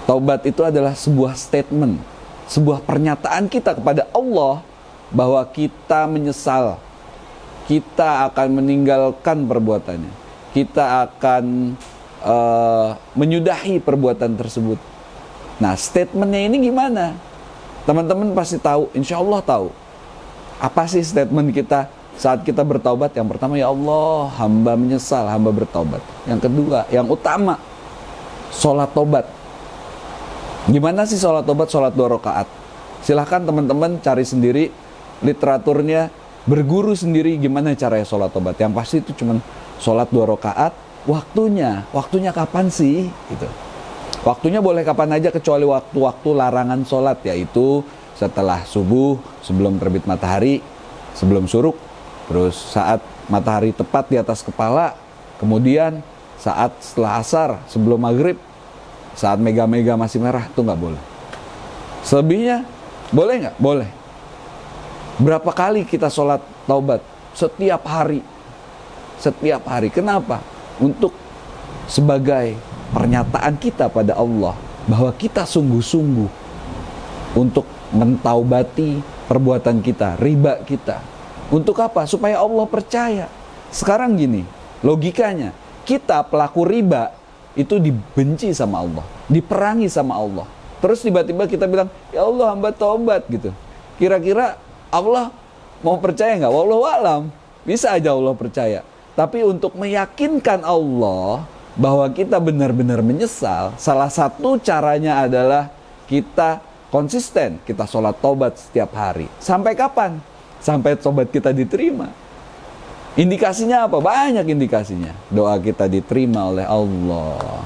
Taubat itu adalah sebuah statement, sebuah pernyataan kita kepada Allah bahwa kita menyesal, kita akan meninggalkan perbuatannya, kita akan menyudahi perbuatan tersebut. Nah, statementnya ini gimana? Teman-teman pasti tahu, insya Allah tahu. Apa sih statement kita saat kita bertaubat? Yang pertama, ya Allah, hamba menyesal, hamba bertaubat. Yang kedua, yang utama, sholat taubat. Gimana sih sholat taubat? Sholat 2 rakaat. Silahkan teman-teman cari sendiri literaturnya, berguru sendiri gimana caranya sholat taubat. Yang pasti itu cuma sholat 2 rakaat. Waktunya kapan sih? Gitu. Waktunya boleh kapan aja kecuali waktu-waktu larangan sholat, yaitu setelah subuh, sebelum terbit matahari, sebelum syuruk, terus saat matahari tepat di atas kepala, kemudian saat setelah asar, sebelum maghrib, saat mega-mega masih merah, itu nggak boleh. Selebihnya boleh nggak? Boleh. Berapa kali kita sholat taubat? Setiap hari. Setiap hari. Kenapa? Untuk sebagai pernyataan kita pada Allah bahwa kita sungguh-sungguh untuk mentaubati perbuatan kita, riba kita. Untuk apa? Supaya Allah percaya. Sekarang gini, logikanya, kita pelaku riba itu dibenci sama Allah, diperangi sama Allah. Terus tiba-tiba kita bilang, ya Allah hamba taubat gitu. Kira-kira Allah mau percaya nggak? Wallahu a'lam. Bisa aja Allah percaya. Tapi untuk meyakinkan Allah bahwa kita benar-benar menyesal, salah satu caranya adalah kita konsisten, kita sholat taubat setiap hari. Sampai kapan? Sampai taubat kita diterima. Indikasinya apa? Banyak indikasinya. Doa kita diterima oleh Allah,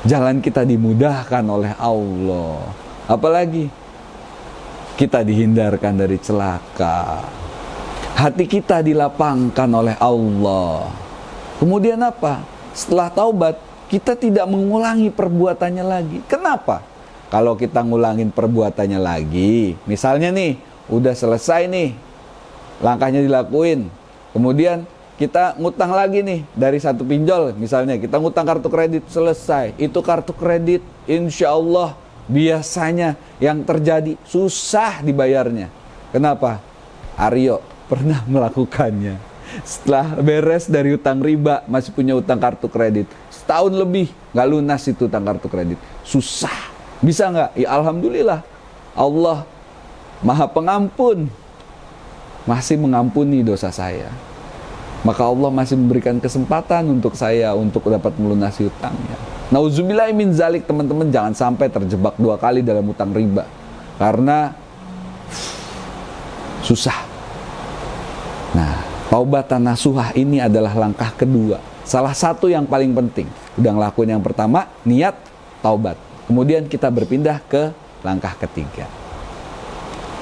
jalan kita dimudahkan oleh Allah. Apalagi? Kita dihindarkan dari celaka. Hati kita dilapangkan oleh Allah. Kemudian apa? Setelah taubat, kita tidak mengulangi perbuatannya lagi. Kenapa? Kalau kita ngulangin perbuatannya lagi, misalnya nih, udah selesai nih, langkahnya dilakuin. Kemudian kita ngutang lagi nih, dari satu pinjol, misalnya kita ngutang kartu kredit, selesai. Itu kartu kredit, insya Allah biasanya yang terjadi susah dibayarnya. Kenapa? Aryo pernah melakukannya. Setelah beres dari utang riba, masih punya utang kartu kredit. Setahun lebih gak lunas itu utang kartu kredit. Susah. Bisa gak? Ya Alhamdulillah. Allah Maha Pengampun, masih mengampuni dosa saya. Maka Allah masih memberikan kesempatan untuk saya untuk dapat melunasi utangnya. Nauzubillah min zalik, teman-teman, jangan sampai terjebak 2 kali dalam utang riba. Karena susah. Nah, taubatan nasuhah ini adalah langkah kedua. Salah satu yang paling penting. Udah ngelakuin yang pertama, niat taubat. Kemudian kita berpindah ke langkah ketiga.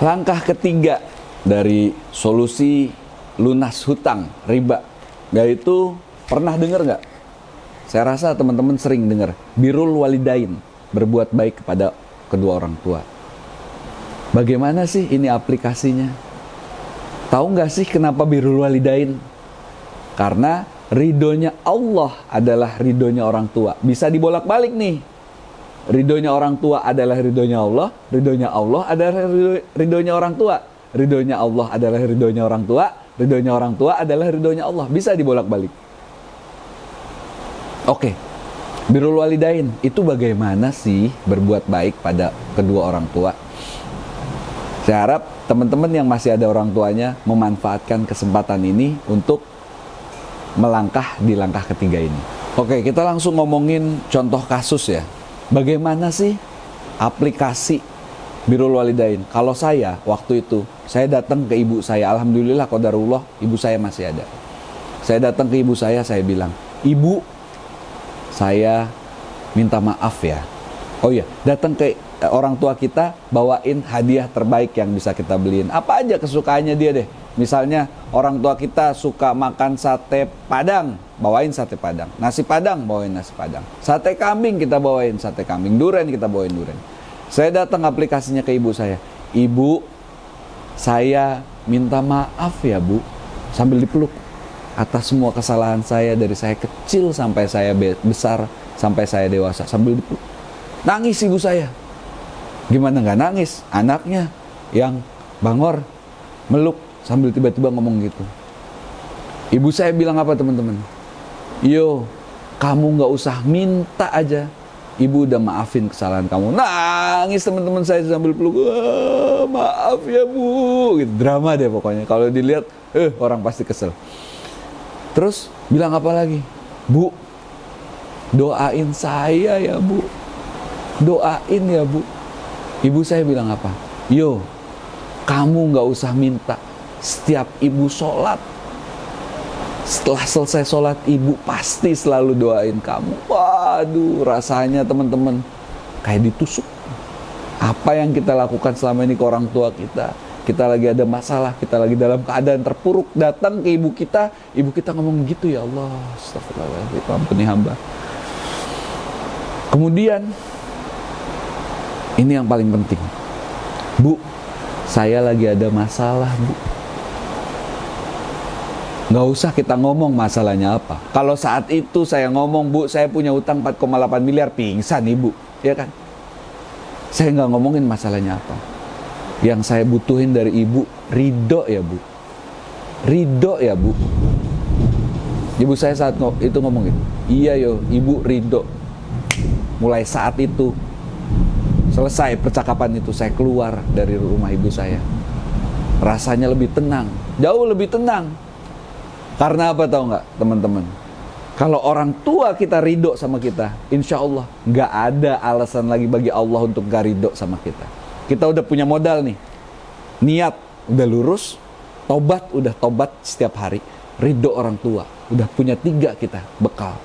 Langkah ketiga dari solusi lunas hutang riba, yaitu pernah dengar nggak? Saya rasa teman-teman sering dengar, birrul walidain, berbuat baik kepada kedua orang tua. Bagaimana sih ini aplikasinya? Tahu nggak sih kenapa birrul walidain? Karena ridhonya Allah adalah ridhonya orang tua. Bisa dibolak-balik nih. Ridhonya orang tua adalah ridhonya Allah. Ridhonya Allah adalah ridhonya orang tua. Ridhonya Allah adalah ridhonya orang tua. Ridhonya orang tua adalah ridhonya Allah. Bisa dibolak-balik. Oke. Birrul walidain itu bagaimana sih berbuat baik pada kedua orang tua? Saya harap teman-teman yang masih ada orang tuanya memanfaatkan kesempatan ini untuk melangkah di langkah ketiga ini. Oke, kita langsung ngomongin contoh kasus ya. Bagaimana sih aplikasi birrul walidain? Kalau saya waktu itu, saya datang ke ibu saya. Alhamdulillah qadarullah, ibu saya masih ada. Saya datang ke ibu saya bilang, "Ibu, saya minta maaf ya." Oh iya, datang ke orang tua kita, bawain hadiah terbaik yang bisa kita beliin. Apa aja kesukaannya dia deh. Misalnya orang tua kita suka makan sate padang, bawain sate padang. Nasi padang, bawain nasi padang. Sate kambing kita bawain sate kambing. Duren kita bawain duren. Saya datang aplikasinya ke ibu saya. "Ibu, saya minta maaf ya Bu," sambil dipeluk, "atas semua kesalahan saya dari saya kecil sampai saya besar, sampai saya dewasa." Sambil dipeluk. Nangis ibu saya. Gimana nggak nangis? Anaknya yang bangor meluk sambil tiba-tiba ngomong gitu. Ibu saya bilang apa teman-teman? "Yo, kamu nggak usah minta aja, ibu udah maafin kesalahan kamu." Nangis teman-teman saya sambil peluk. "Maaf ya Bu," gitu. Drama deh pokoknya. Kalau dilihat, orang pasti kesel. Terus bilang apa lagi? "Bu, doain saya ya Bu, doain ya Bu." Ibu saya bilang apa? "Yo, kamu gak usah minta. Setiap ibu sholat, setelah selesai sholat, ibu pasti selalu doain kamu." Waduh, rasanya teman-teman kayak ditusuk. Apa yang kita lakukan selama ini ke orang tua kita? Kita lagi ada masalah, kita lagi dalam keadaan terpuruk, datang ke ibu kita ngomong gitu, "Ya Allah, astagfirullahaladzim, ampuni hamba." Kemudian ini yang paling penting. "Bu, saya lagi ada masalah Bu." Nggak usah kita ngomong masalahnya apa. Kalau saat itu saya ngomong, "Bu, saya punya utang 4,8 miliar, pingsan ibu, ya kan? Saya nggak ngomongin masalahnya apa. Yang saya butuhin dari ibu, ridho ya bu. Ridho ya bu. Ibu saya saat itu ngomongin, iya yo, ibu ridho. Mulai saat itu, selesai percakapan itu, saya keluar dari rumah ibu saya. Rasanya lebih tenang, jauh lebih tenang. Karena apa tahu nggak teman-teman? Kalau orang tua kita ridho sama kita, insya Allah nggak ada alasan lagi bagi Allah untuk gak ridho sama kita. Kita udah punya modal nih, niat udah lurus, tobat udah tobat setiap hari, ridho orang tua udah punya 3 kita bekal.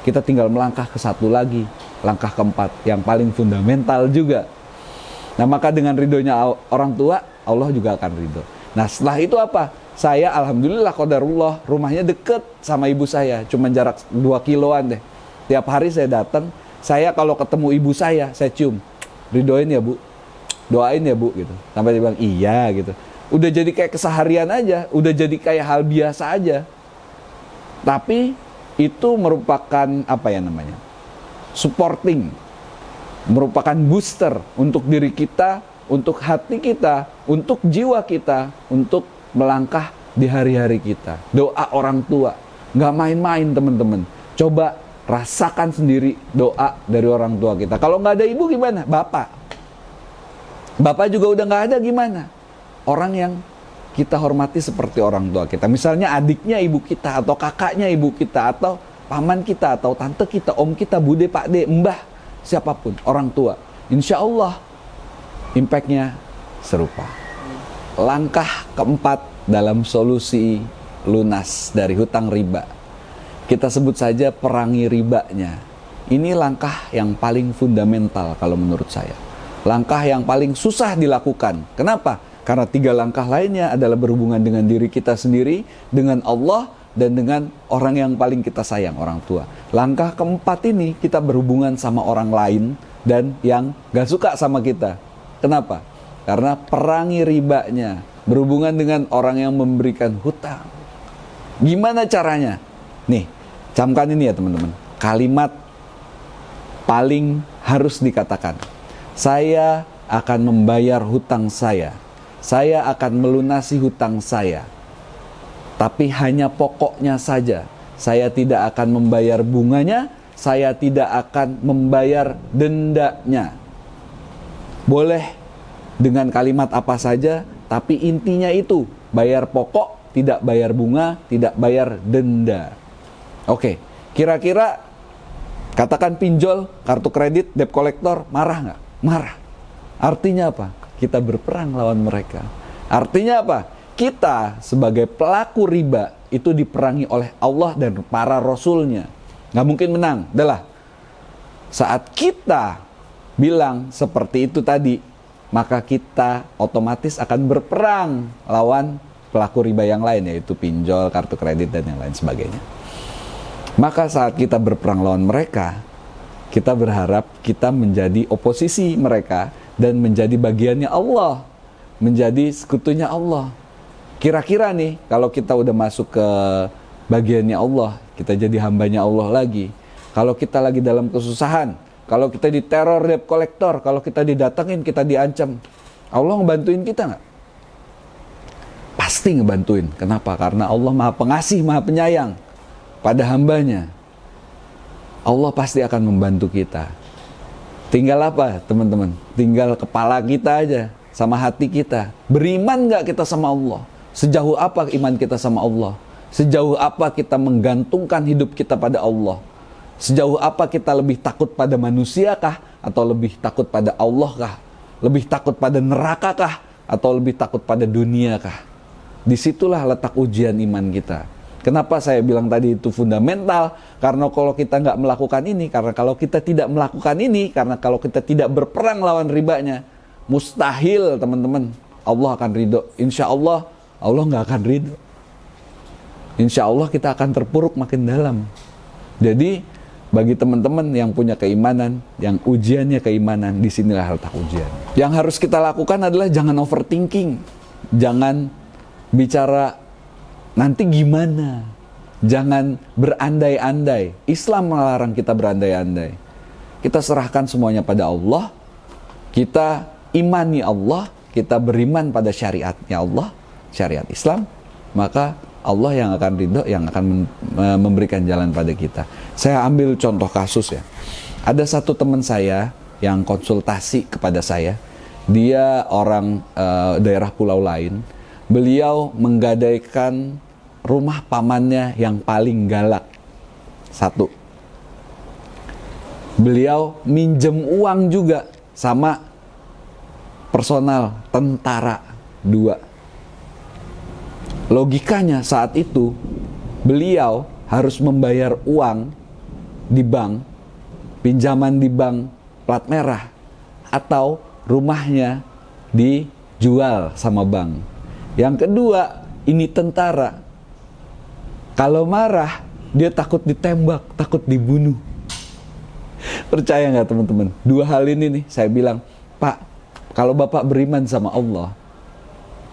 Kita tinggal melangkah ke 1 lagi, langkah keempat yang paling fundamental juga. Nah maka dengan ridhonya orang tua, Allah juga akan ridho. Nah setelah itu apa? Saya alhamdulillah qadarullah rumahnya deket sama ibu saya, cuma jarak 2 kiloan deh. Tiap hari saya datang, saya kalau ketemu ibu saya cium, ridhoin ya bu, doain ya bu gitu. Sampai dia bilang iya gitu. Udah jadi kayak keseharian aja, udah jadi kayak hal biasa aja. Tapi itu merupakan apa ya namanya? Supporting, merupakan booster untuk diri kita, untuk hati kita, untuk jiwa kita, untuk melangkah di hari-hari kita. Doa orang tua nggak main-main teman-teman. Coba rasakan sendiri doa dari orang tua kita. Kalau nggak ada ibu gimana? Bapak juga udah nggak ada gimana? Orang yang kita hormati seperti orang tua kita. Misalnya adiknya ibu kita, atau kakaknya ibu kita, atau paman kita, atau tante kita, om kita, bude, pakde, mbah, siapapun, orang tua. Insya Allah impactnya serupa. Langkah keempat dalam solusi lunas dari hutang riba, kita sebut saja perangi ribanya. Ini langkah yang paling fundamental kalau menurut saya. Langkah yang paling susah dilakukan. Kenapa? Karena 3 langkah lainnya adalah berhubungan dengan diri kita sendiri, dengan Allah, dan dengan orang yang paling kita sayang, orang tua. Langkah keempat ini kita berhubungan sama orang lain dan yang gak suka sama kita. Kenapa? Karena perangi ribanya, berhubungan dengan orang yang memberikan hutang. Gimana caranya? Nih, camkan ini ya teman-teman. Kalimat paling harus dikatakan. Saya akan membayar hutang saya. Saya akan melunasi hutang saya. Tapi hanya pokoknya saja. Saya tidak akan membayar bunganya. Saya tidak akan membayar dendanya. Boleh dengan kalimat apa saja, tapi intinya itu, bayar pokok, tidak bayar bunga, tidak bayar denda. Oke, kira-kira katakan pinjol, kartu kredit, debt collector, marah nggak? Marah. Artinya apa? Kita berperang lawan mereka. Artinya apa? Kita sebagai pelaku riba itu diperangi oleh Allah dan para rasulnya. Nggak mungkin menang. Adalah saat kita bilang seperti itu tadi, maka kita otomatis akan berperang lawan pelaku riba yang lain, yaitu pinjol, kartu kredit, dan yang lain sebagainya. Maka saat kita berperang lawan mereka, kita berharap kita menjadi oposisi mereka dan menjadi bagiannya Allah, menjadi sekutunya Allah. Kira-kira nih, kalau kita udah masuk ke bagiannya Allah, kita jadi hambanya Allah lagi. Kalau kita lagi dalam kesusahan, kalau kita diteror debt collector, kalau kita didatengin, kita diancam, Allah ngebantuin kita nggak? Pasti ngebantuin. Kenapa? Karena Allah Maha Pengasih, Maha Penyayang pada hambanya. Allah pasti akan membantu kita. Tinggal apa teman-teman? Tinggal kepala kita aja, sama hati kita. Beriman nggak kita sama Allah? Sejauh apa iman kita sama Allah? Sejauh apa kita menggantungkan hidup kita pada Allah? Sejauh apa kita lebih takut pada manusia kah? Atau lebih takut pada Allah kah? Lebih takut pada neraka kah? Atau lebih takut pada dunia kah? Disitulah letak ujian iman kita. Kenapa saya bilang tadi itu fundamental? Karena kalau kita nggak melakukan ini, karena kalau kita tidak melakukan ini, karena kalau kita tidak berperang lawan ribanya, mustahil teman-teman Allah akan ridho. Insya Allah, Allah nggak akan ridho. Insya Allah kita akan terpuruk makin dalam. Jadi bagi teman-teman yang punya keimanan, yang ujiannya keimanan, disinilah letak ujian. Yang harus kita lakukan adalah jangan overthinking, jangan bicara nanti gimana, jangan berandai-andai. Islam melarang kita berandai-andai. Kita serahkan semuanya pada Allah. kita imani Allah, kita beriman pada syariatnya Allah, syariat Islam, maka Allah yang akan ridho, yang akan memberikan jalan pada kita. Saya ambil contoh kasus ya. Ada satu teman saya yang konsultasi kepada saya. Dia orang daerah pulau lain. Beliau menggadaikan rumah pamannya yang paling galak. Satu. Beliau minjem uang juga sama personal tentara. Dua. Logikanya saat itu beliau harus membayar uang di bank, pinjaman di bank plat merah, atau rumahnya dijual sama bank. Yang kedua, ini tentara. Kalau marah, dia takut ditembak, takut dibunuh. Percaya nggak teman-teman? Dua hal ini nih saya bilang, Pak, kalau Bapak beriman sama Allah,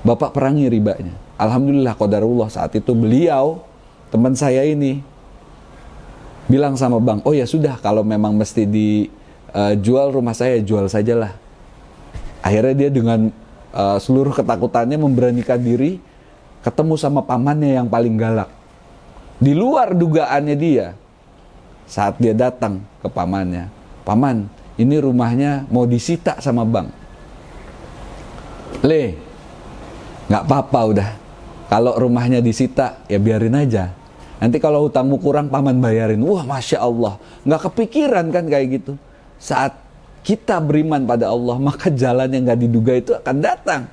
Bapak perangi ribanya. Alhamdulillah, qadarullah, saat itu beliau, teman saya ini, bilang sama bank, oh ya sudah, kalau memang mesti dijual rumah saya, jual sajalah. Akhirnya dia dengan seluruh ketakutannya memberanikan diri ketemu sama pamannya yang paling galak. Di luar dugaannya dia, saat dia datang ke pamannya, Paman, ini rumahnya mau disita sama bank. Nggak apa-apa udah. Kalau rumahnya disita, ya biarin aja. Nanti kalau hutangmu kurang, paman bayarin. Wah, Masya Allah. Nggak kepikiran kan kayak gitu. Saat kita beriman pada Allah, maka jalan yang nggak diduga itu akan datang.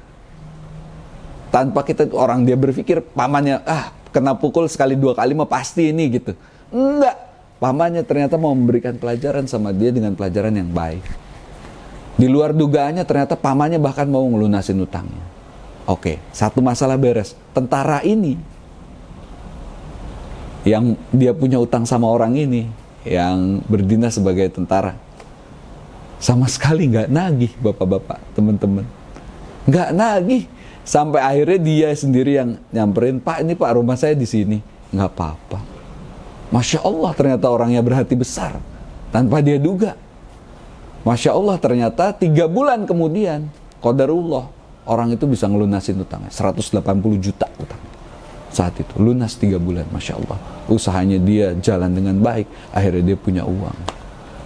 Tanpa kita, orang dia berpikir, pamannya, kena pukul sekali dua kali mah pasti ini gitu. Enggak. Pamannya ternyata mau memberikan pelajaran sama dia dengan pelajaran yang baik. Di luar dugaannya ternyata pamannya bahkan mau ngelunasin utangnya. Oke, satu masalah beres. Tentara ini, yang dia punya utang sama orang ini, yang berdinas sebagai tentara, sama sekali nggak nagih, bapak-bapak, teman-teman. Nggak nagih. Sampai akhirnya dia sendiri yang nyamperin, Pak, ini Pak, rumah saya di sini. Nggak apa-apa. Masya Allah, ternyata orangnya berhati besar. Tanpa dia duga. Masya Allah, ternyata 3 bulan kemudian, qadarullah, orang itu bisa ngelunasin utangnya. 180 juta utang. Saat itu, lunas 3 bulan, Masya Allah. Usahanya dia jalan dengan baik. Akhirnya dia punya uang.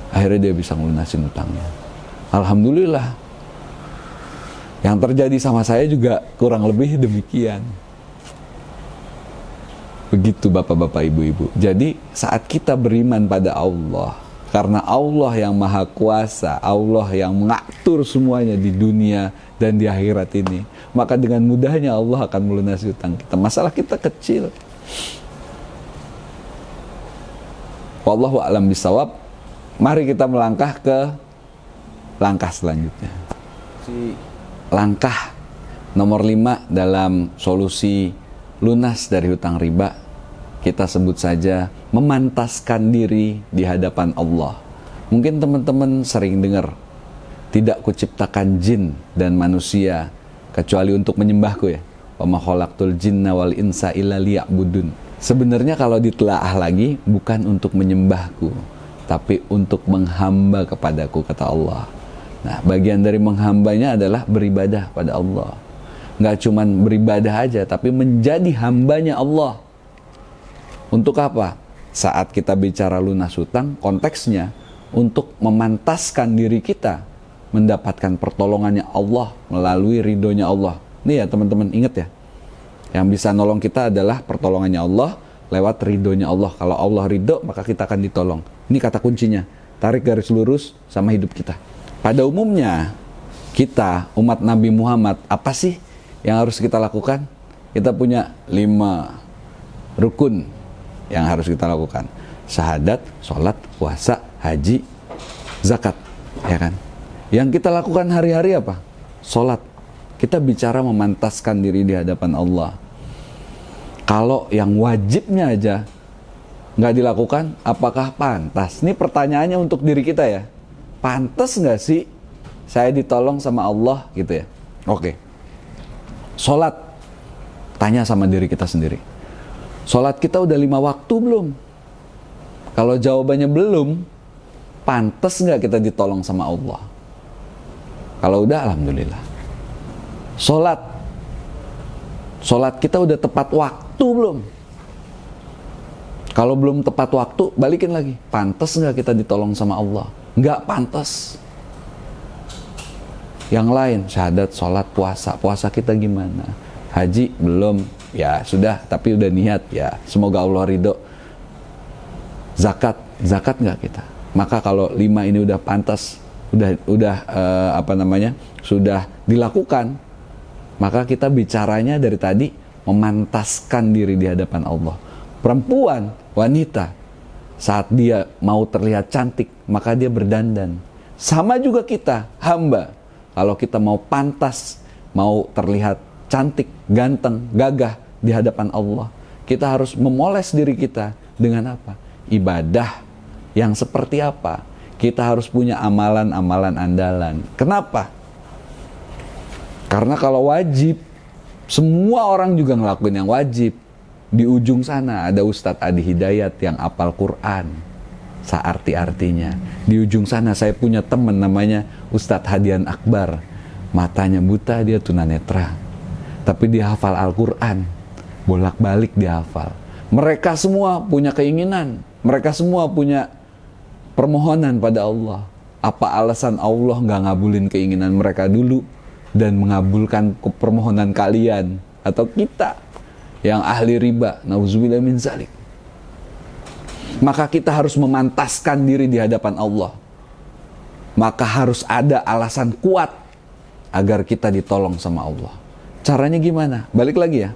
Akhirnya dia bisa ngelunasin utangnya. Alhamdulillah. Yang terjadi sama saya juga kurang lebih demikian. Begitu bapak-bapak, ibu-ibu. Jadi saat kita beriman pada Allah, karena Allah yang maha kuasa, Allah yang mengatur semuanya di dunia dan di akhirat ini, maka dengan mudahnya Allah akan melunasi hutang kita. Masalah kita kecil. Wallahu a'lam bishawab. Mari kita melangkah ke langkah selanjutnya. Langkah nomor 5 dalam solusi lunas dari hutang riba, kita sebut saja memantaskan diri di hadapan Allah. Mungkin teman-teman sering dengar, tidak kuciptakan jin dan manusia kecuali untuk menyembahku ya. Wa ma khalaqtul jinna wal insa illa liya'budun. Sebenarnya kalau ditelaah lagi, bukan untuk menyembahku, tapi untuk menghamba kepadaku, kata Allah. Nah, bagian dari menghambanya adalah beribadah pada Allah. Nggak cuman beribadah aja, tapi menjadi hambanya Allah. Untuk apa? Saat kita bicara lunas hutang, konteksnya untuk memantaskan diri kita mendapatkan pertolongannya Allah melalui ridhonya Allah. Nih ya teman-teman, ingat ya, yang bisa nolong kita adalah pertolongannya Allah lewat ridhonya Allah. Kalau Allah ridho, maka kita akan ditolong. Ini kata kuncinya, tarik garis lurus sama hidup kita. Pada umumnya, kita umat Nabi Muhammad, apa sih yang harus kita lakukan? Kita punya 5 rukun yang harus kita lakukan. Syahadat, sholat, puasa, haji, zakat, ya kan? Yang kita lakukan hari-hari apa? Sholat. Kita bicara memantaskan diri di hadapan Allah. Kalau yang wajibnya aja nggak dilakukan, apakah pantas? Ini pertanyaannya untuk diri kita ya. Pantas nggak sih saya ditolong sama Allah gitu ya? Oke. Sholat. Tanya sama diri kita sendiri. Sholat kita udah 5 waktu belum? Kalau jawabannya belum, pantas nggak kita ditolong sama Allah? Kalau udah, alhamdulillah. Sholat kita udah tepat waktu belum? Kalau belum tepat waktu, balikin lagi. Pantas nggak kita ditolong sama Allah? Nggak pantas. Yang lain, syahadat, sholat, puasa. Puasa kita gimana? Haji belum, ya sudah, tapi udah niat, ya semoga Allah ridho. Zakat nggak kita? Maka kalau 5 ini udah pantas, sudah dilakukan, maka kita bicaranya dari tadi memantaskan diri di hadapan Allah. Perempuan, wanita, saat dia mau terlihat cantik, maka dia berdandan. Sama juga kita, hamba. Kalau kita mau pantas, mau terlihat cantik, ganteng, gagah di hadapan Allah, kita harus memoles diri kita dengan apa? Ibadah yang seperti apa? Kita harus punya amalan-amalan andalan. Kenapa? Karena kalau wajib, semua orang juga ngelakuin yang wajib. Di ujung sana ada Ustadz Adi Hidayat yang apal Quran searti-artinya. Di ujung sana saya punya teman namanya Ustadz Hadian Akbar. Matanya buta, dia tunanetra, tapi dia hafal Al-Quran, bolak-balik dia hafal. Mereka semua punya keinginan, mereka semua punya permohonan pada Allah. Apa alasan Allah nggak ngabulin keinginan mereka dulu dan mengabulkan permohonan kalian atau kita yang ahli riba, nauzubillah min zalik? Maka kita harus memantaskan diri di hadapan Allah. Maka harus ada alasan kuat agar kita ditolong sama Allah. Caranya gimana? Balik lagi ya.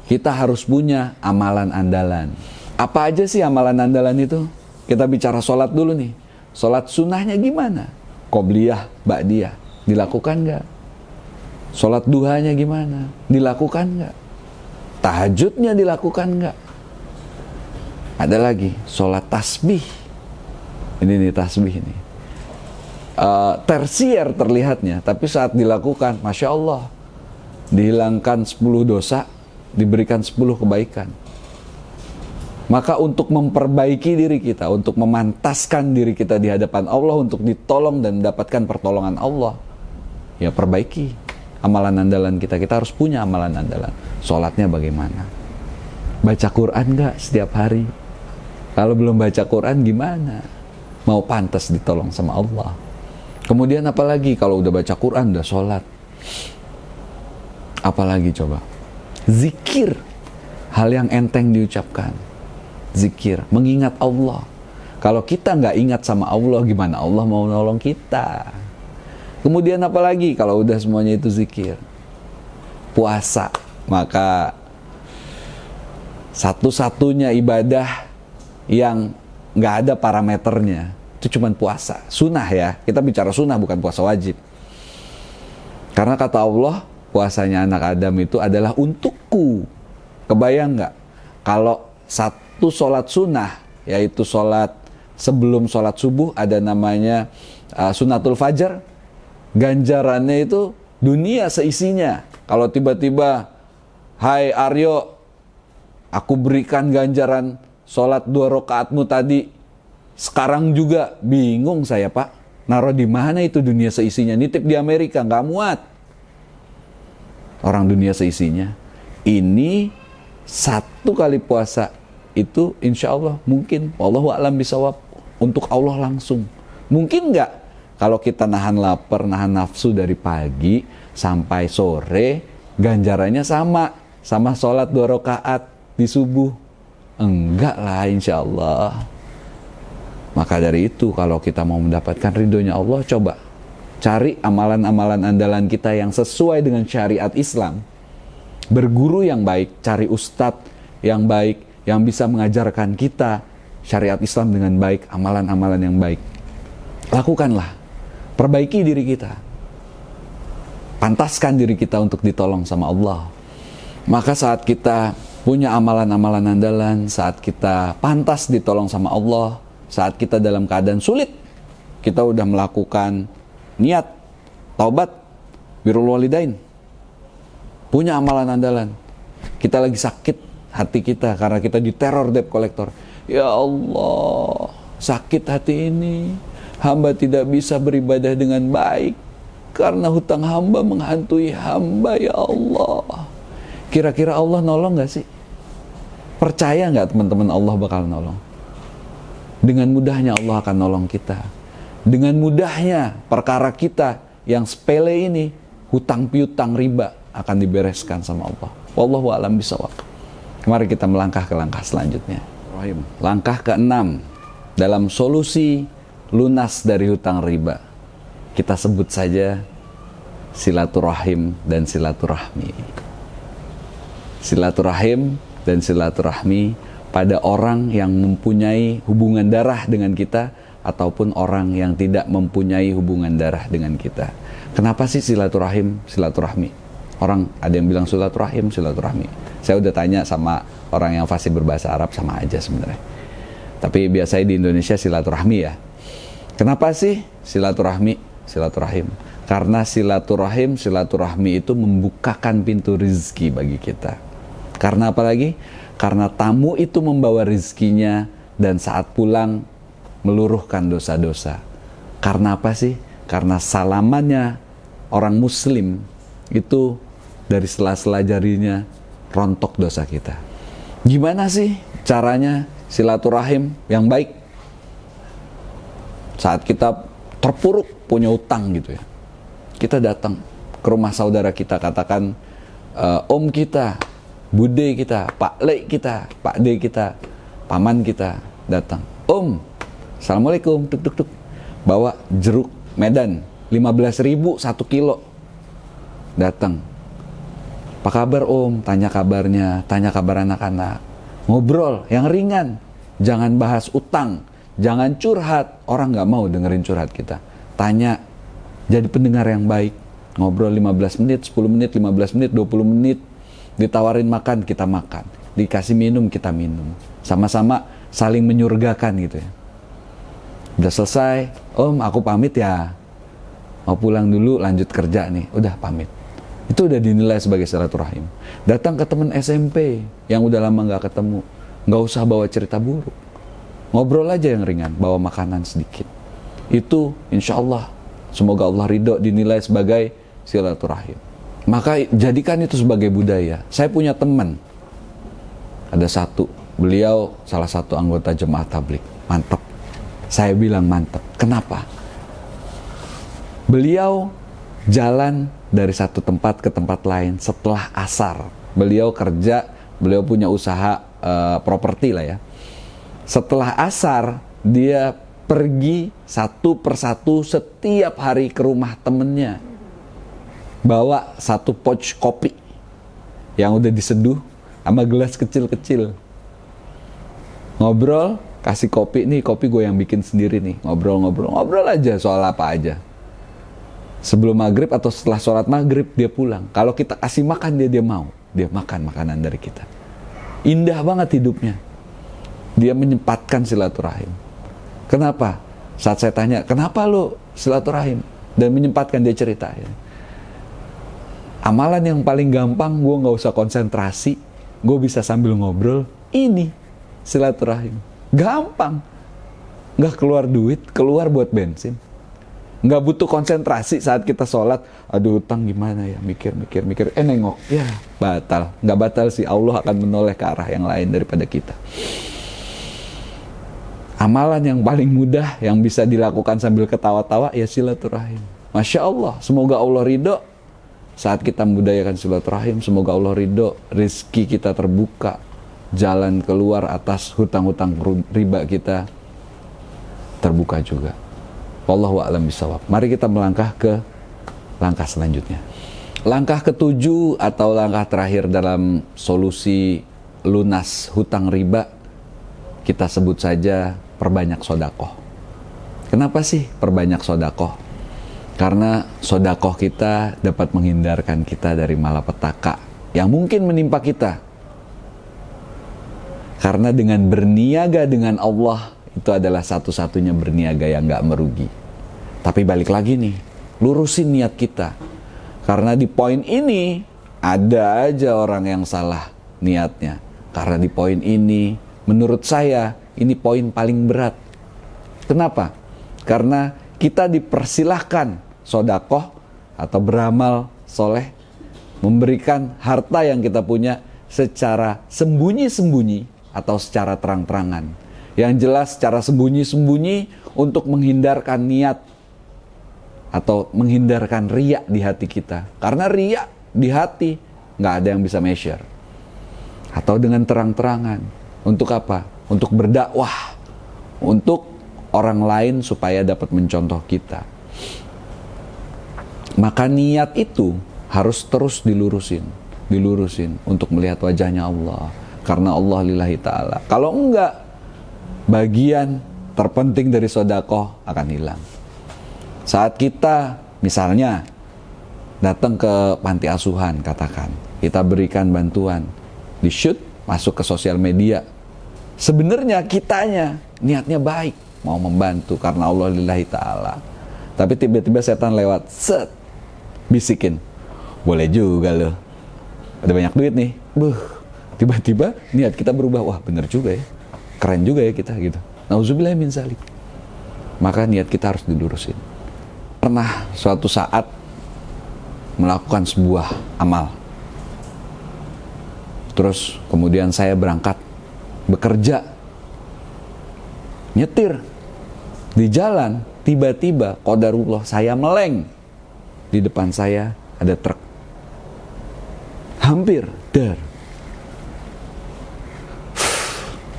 Kita harus punya amalan andalan. Apa aja sih amalan andalan itu? Kita bicara sholat dulu nih. Sholat sunnahnya gimana? Qobliyah, ba'diyah, dilakukan nggak? Sholat duhanya gimana? Dilakukan nggak? Tahajudnya dilakukan nggak? Ada lagi, sholat tasbih. Ini nih tasbih nih. Tersier terlihatnya, tapi saat dilakukan, Masya Allah, dihilangkan 10 dosa, diberikan 10 kebaikan. Maka untuk memperbaiki diri kita, untuk memantaskan diri kita di hadapan Allah, untuk ditolong dan mendapatkan pertolongan Allah, ya perbaiki amalan andalan kita. Kita harus punya amalan andalan. Sholatnya bagaimana? Baca Quran nggak setiap hari? Kalau belum baca Quran gimana? Mau pantas ditolong sama Allah. Kemudian apalagi kalau udah baca Quran, udah sholat, apalagi coba? Zikir, hal yang enteng diucapkan. Zikir, mengingat Allah. Kalau kita nggak ingat sama Allah, gimana Allah mau nolong kita? Kemudian apalagi kalau udah semuanya itu zikir? Puasa, maka satu-satunya ibadah yang nggak ada parameternya itu cuman puasa, sunnah ya. Kita bicara sunnah, bukan puasa wajib. Karena kata Allah, puasanya anak Adam itu adalah untukku. Kebayang nggak? Kalau satu sholat sunnah, yaitu sholat sebelum sholat subuh, ada namanya sunnatul fajar, ganjarannya itu dunia seisinya. Kalau tiba-tiba, hai Aryo, aku berikan ganjaran sholat 2 rakaatmu tadi, sekarang juga bingung saya Pak, naruh di mana itu dunia seisinya? Nitip di Amerika, nggak muat. Orang dunia seisinya. Ini 1 kali puasa itu insya Allah mungkin, wallahu a'lam bisawab, untuk Allah langsung. Mungkin nggak kalau kita nahan lapar, nahan nafsu dari pagi sampai sore, ganjarannya sama sholat 2 rakaat di subuh? Enggak lah insya Allah. Maka dari itu, kalau kita mau mendapatkan ridhonya Allah, coba cari amalan-amalan andalan kita yang sesuai dengan syariat Islam. Berguru yang baik, cari ustadz yang baik, yang bisa mengajarkan kita syariat Islam dengan baik, amalan-amalan yang baik. Lakukanlah, perbaiki diri kita, pantaskan diri kita untuk ditolong sama Allah. Maka saat kita punya amalan-amalan andalan, saat kita pantas ditolong sama Allah, saat kita dalam keadaan sulit, kita udah melakukan niat, taubat, birrul walidain, punya amalan andalan. Kita lagi sakit hati kita karena kita diteror debt collector. Ya Allah, sakit hati ini, hamba tidak bisa beribadah dengan baik. karena hutang hamba menghantui hamba, ya Allah. Kira-kira Allah nolong gak sih? Percaya gak teman-teman Allah bakal nolong? Dengan mudahnya Allah akan nolong kita. Dengan mudahnya perkara kita yang sepele ini, hutang piutang riba, akan dibereskan sama Allah. Wallahu a'lam bishawab. Mari kita melangkah ke langkah selanjutnya. Langkah ke-6 dalam solusi lunas dari hutang riba, kita sebut saja silaturahim dan silaturahmi. Silaturahim dan silaturahmi pada orang yang mempunyai hubungan darah dengan kita ataupun orang yang tidak mempunyai hubungan darah dengan kita. Kenapa sih silaturahim, silaturahmi? Orang ada yang bilang silaturahim, silaturahmi. Saya udah tanya sama orang yang fasih berbahasa Arab, sama aja sebenarnya. Tapi biasanya di Indonesia silaturahmi ya. Kenapa sih silaturahmi, silaturahim? Karena silaturahim, silaturahmi itu membukakan pintu rizki bagi kita. Karena apa lagi? Karena tamu itu membawa rizkinya dan saat pulang meluruhkan dosa-dosa. Karena apa sih? Karena salamannya orang muslim itu dari sela-sela jarinya rontok dosa kita. Gimana sih caranya silaturahim yang baik? Saat kita terpuruk punya utang gitu ya, kita datang ke rumah saudara kita, katakan om kita, bude kita, pak le kita, pak de kita, paman kita datang. Om, assalamualaikum, tuk tuk tuk. Bawa jeruk Medan 15.000 1 kilo. Datang. Apa kabar om? Tanya kabarnya, tanya kabar anak-anak. Ngobrol yang ringan. Jangan bahas utang, jangan curhat. Orang nggak mau dengerin curhat kita. Tanya, jadi pendengar yang baik. Ngobrol 15 menit, 10 menit, 15 menit, 20 menit. Ditawarin makan, kita makan. Dikasih minum, kita minum. Sama-sama saling menyurgakan gitu ya. Udah selesai, om aku pamit ya. Mau pulang dulu, lanjut kerja nih. Udah pamit. Itu udah dinilai sebagai silaturahim. Datang ke teman SMP yang udah lama nggak ketemu, nggak usah bawa cerita buruk, ngobrol aja yang ringan, bawa makanan sedikit. Itu insya Allah, semoga Allah ridho, dinilai sebagai silaturahim. Maka jadikan itu sebagai budaya. Saya punya teman, ada satu, beliau salah satu anggota jemaah tabligh, mantap. Saya bilang mantap. Kenapa? Beliau jalan dari satu tempat ke tempat lain setelah asar. Beliau kerja, beliau punya usaha properti lah ya. Setelah asar, dia pergi satu persatu setiap hari ke rumah temennya. Bawa satu pouch kopi yang udah diseduh sama gelas kecil-kecil. Ngobrol, kasih kopi nih, kopi gue yang bikin sendiri nih. Ngobrol aja soal apa aja. Sebelum maghrib atau setelah sholat maghrib dia pulang. Kalau kita kasih makan dia mau. Dia makan makanan dari kita. Indah banget hidupnya. Dia menyempatkan silaturahim. Kenapa? Saat saya tanya, kenapa lo silaturahim? Dan menyempatkan, dia cerita. Amalan yang paling gampang, gue gak usah konsentrasi. Gue bisa sambil ngobrol. Ini silaturahim. Gampang. Gak keluar duit, keluar buat bensin. Nggak butuh konsentrasi saat kita sholat. Aduh utang gimana ya, mikir. Nengok, ya batal. Nggak batal sih, Allah akan menoleh ke arah yang lain daripada kita. Amalan yang paling mudah yang bisa dilakukan sambil ketawa-tawa ya silaturahim. Masya Allah, semoga Allah ridho saat kita membudayakan silaturahim. Semoga Allah ridho, rizki kita terbuka, jalan keluar atas hutang-hutang riba kita terbuka juga. Wallahu a'lam bishawab. Mari kita melangkah ke langkah selanjutnya. Langkah ke-7 atau langkah terakhir dalam solusi lunas hutang riba, kita sebut saja perbanyak sodakoh. Kenapa sih perbanyak sodakoh? Karena sodakoh kita dapat menghindarkan kita dari malapetaka yang mungkin menimpa kita. Karena dengan berniaga dengan Allah, itu adalah satu-satunya berniaga yang gak merugi. Tapi balik lagi nih, lurusin niat kita. Karena di poin ini, ada aja orang yang salah niatnya. Karena di poin ini, menurut saya, ini poin paling berat. Kenapa? Karena kita dipersilahkan sodakoh atau beramal soleh, memberikan harta yang kita punya secara sembunyi-sembunyi atau secara terang-terangan. Yang jelas secara sembunyi-sembunyi untuk menghindarkan niat atau menghindarkan riya di hati kita. Karena riya di hati nggak ada yang bisa measure. Atau dengan terang-terangan. Untuk apa? Untuk berdakwah. Untuk orang lain supaya dapat mencontoh kita. Maka niat itu harus terus dilurusin untuk melihat wajahnya Allah. Karena Allah lillahi ta'ala. Kalau enggak, bagian terpenting dari sedekah akan hilang. Saat kita misalnya datang ke panti asuhan, katakan, kita berikan bantuan, di-shoot, masuk ke sosial media. Sebenarnya kitanya niatnya baik, mau membantu karena Allah lillahi ta'ala. Tapi tiba-tiba setan lewat, set, bisikin, boleh juga loh, ada banyak duit nih. Tiba-tiba niat kita berubah, wah bener juga ya, keren juga ya kita gitu. Nauzubillah min zalik. Maka niat kita harus dilurusin. Pernah suatu saat melakukan sebuah amal, terus kemudian saya berangkat bekerja, nyetir di jalan, tiba-tiba qadarullah saya meleng. Di depan saya ada truk, hampir dar.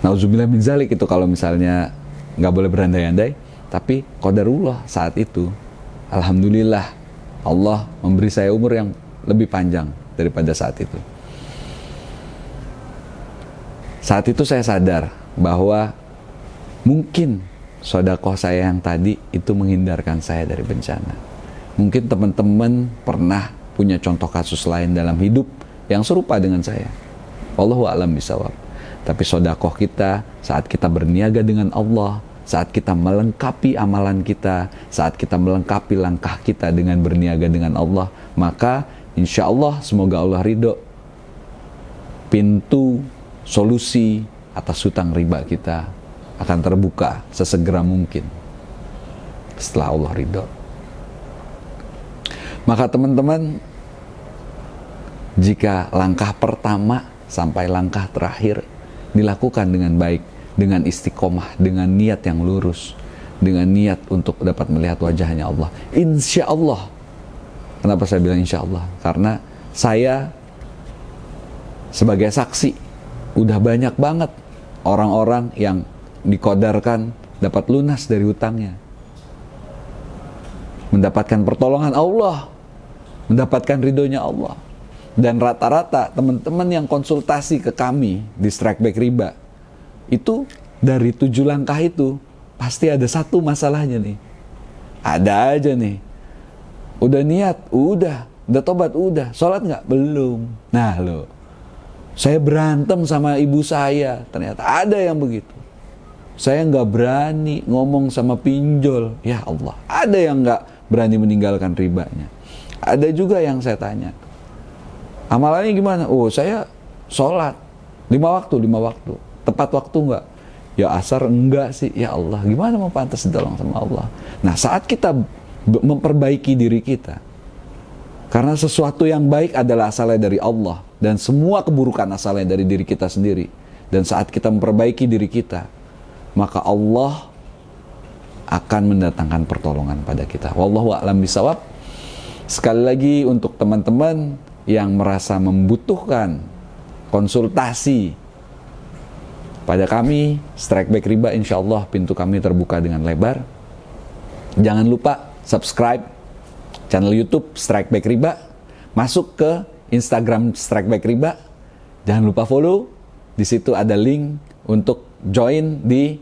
Nauzubillah min zalik, itu kalau misalnya nggak boleh berandai-andai. Tapi qadarullah saat itu, alhamdulillah Allah memberi saya umur yang lebih panjang daripada saat itu. Saat itu saya sadar bahwa mungkin sedekah saya yang tadi itu menghindarkan saya dari bencana. Mungkin teman-teman pernah punya contoh kasus lain dalam hidup yang serupa dengan saya. Wallahu a'lam bishawab. Tapi sedekah kita saat kita berniaga dengan Allah, saat kita melengkapi amalan kita, saat kita melengkapi langkah kita dengan berniaga dengan Allah, maka insya Allah semoga Allah ridho, pintu solusi atas hutang riba kita akan terbuka sesegera mungkin setelah Allah ridho. Maka teman-teman, jika langkah pertama sampai langkah terakhir dilakukan dengan baik, dengan istiqomah, dengan niat yang lurus, dengan niat untuk dapat melihat wajahnya Allah, insya Allah. Kenapa saya bilang insya Allah? Karena saya sebagai saksi, udah banyak banget orang-orang yang dikodarkan dapat lunas dari hutangnya, mendapatkan pertolongan Allah, mendapatkan ridhonya Allah. Dan rata-rata teman-teman yang konsultasi ke kami di Strike Back Riba, itu dari 7 langkah itu pasti ada satu masalahnya nih. Ada aja nih, udah niat, udah tobat, udah sholat nggak? Belum. Nah loh, saya berantem sama ibu saya, ternyata ada yang begitu. Saya nggak berani ngomong sama pinjol, ya Allah. Ada yang nggak berani meninggalkan ribanya. Ada juga yang saya tanya, amalannya gimana? Oh, saya sholat 5 waktu. Tepat waktu nggak? Ya asar enggak sih. Ya Allah, gimana mau pantas ditolong sama Allah? Nah, saat kita memperbaiki diri kita, karena sesuatu yang baik adalah asalnya dari Allah, dan semua keburukan asalnya dari diri kita sendiri. Dan saat kita memperbaiki diri kita, maka Allah akan mendatangkan pertolongan pada kita. Wallahu a'lam bishawab. Sekali lagi untuk teman-teman yang merasa membutuhkan konsultasi pada kami, Strike Back Riba, insya Allah pintu kami terbuka dengan lebar. Jangan lupa subscribe channel YouTube Strike Back Riba, masuk ke Instagram Strike Back Riba, jangan lupa follow. Di situ ada link untuk join di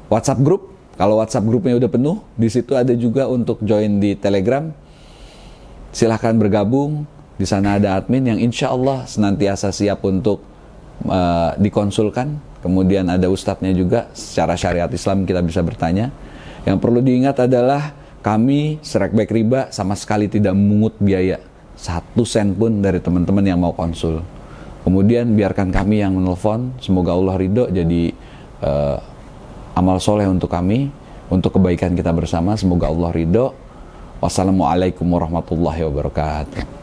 WhatsApp group. Kalau WhatsApp grupnya udah penuh, di situ ada juga untuk join di Telegram. Silahkan bergabung. Di sana ada admin yang insya Allah senantiasa siap untuk dikonsulkan. Kemudian ada ustadznya juga, secara syariat Islam kita bisa bertanya. Yang perlu diingat adalah kami Strike Back Riba sama sekali tidak memungut biaya 1 sen pun dari teman-teman yang mau konsul. Kemudian biarkan kami yang menelpon. Semoga Allah ridho, jadi amal soleh untuk kami, untuk kebaikan kita bersama. Semoga Allah ridho. Wassalamualaikum warahmatullahi wabarakatuh.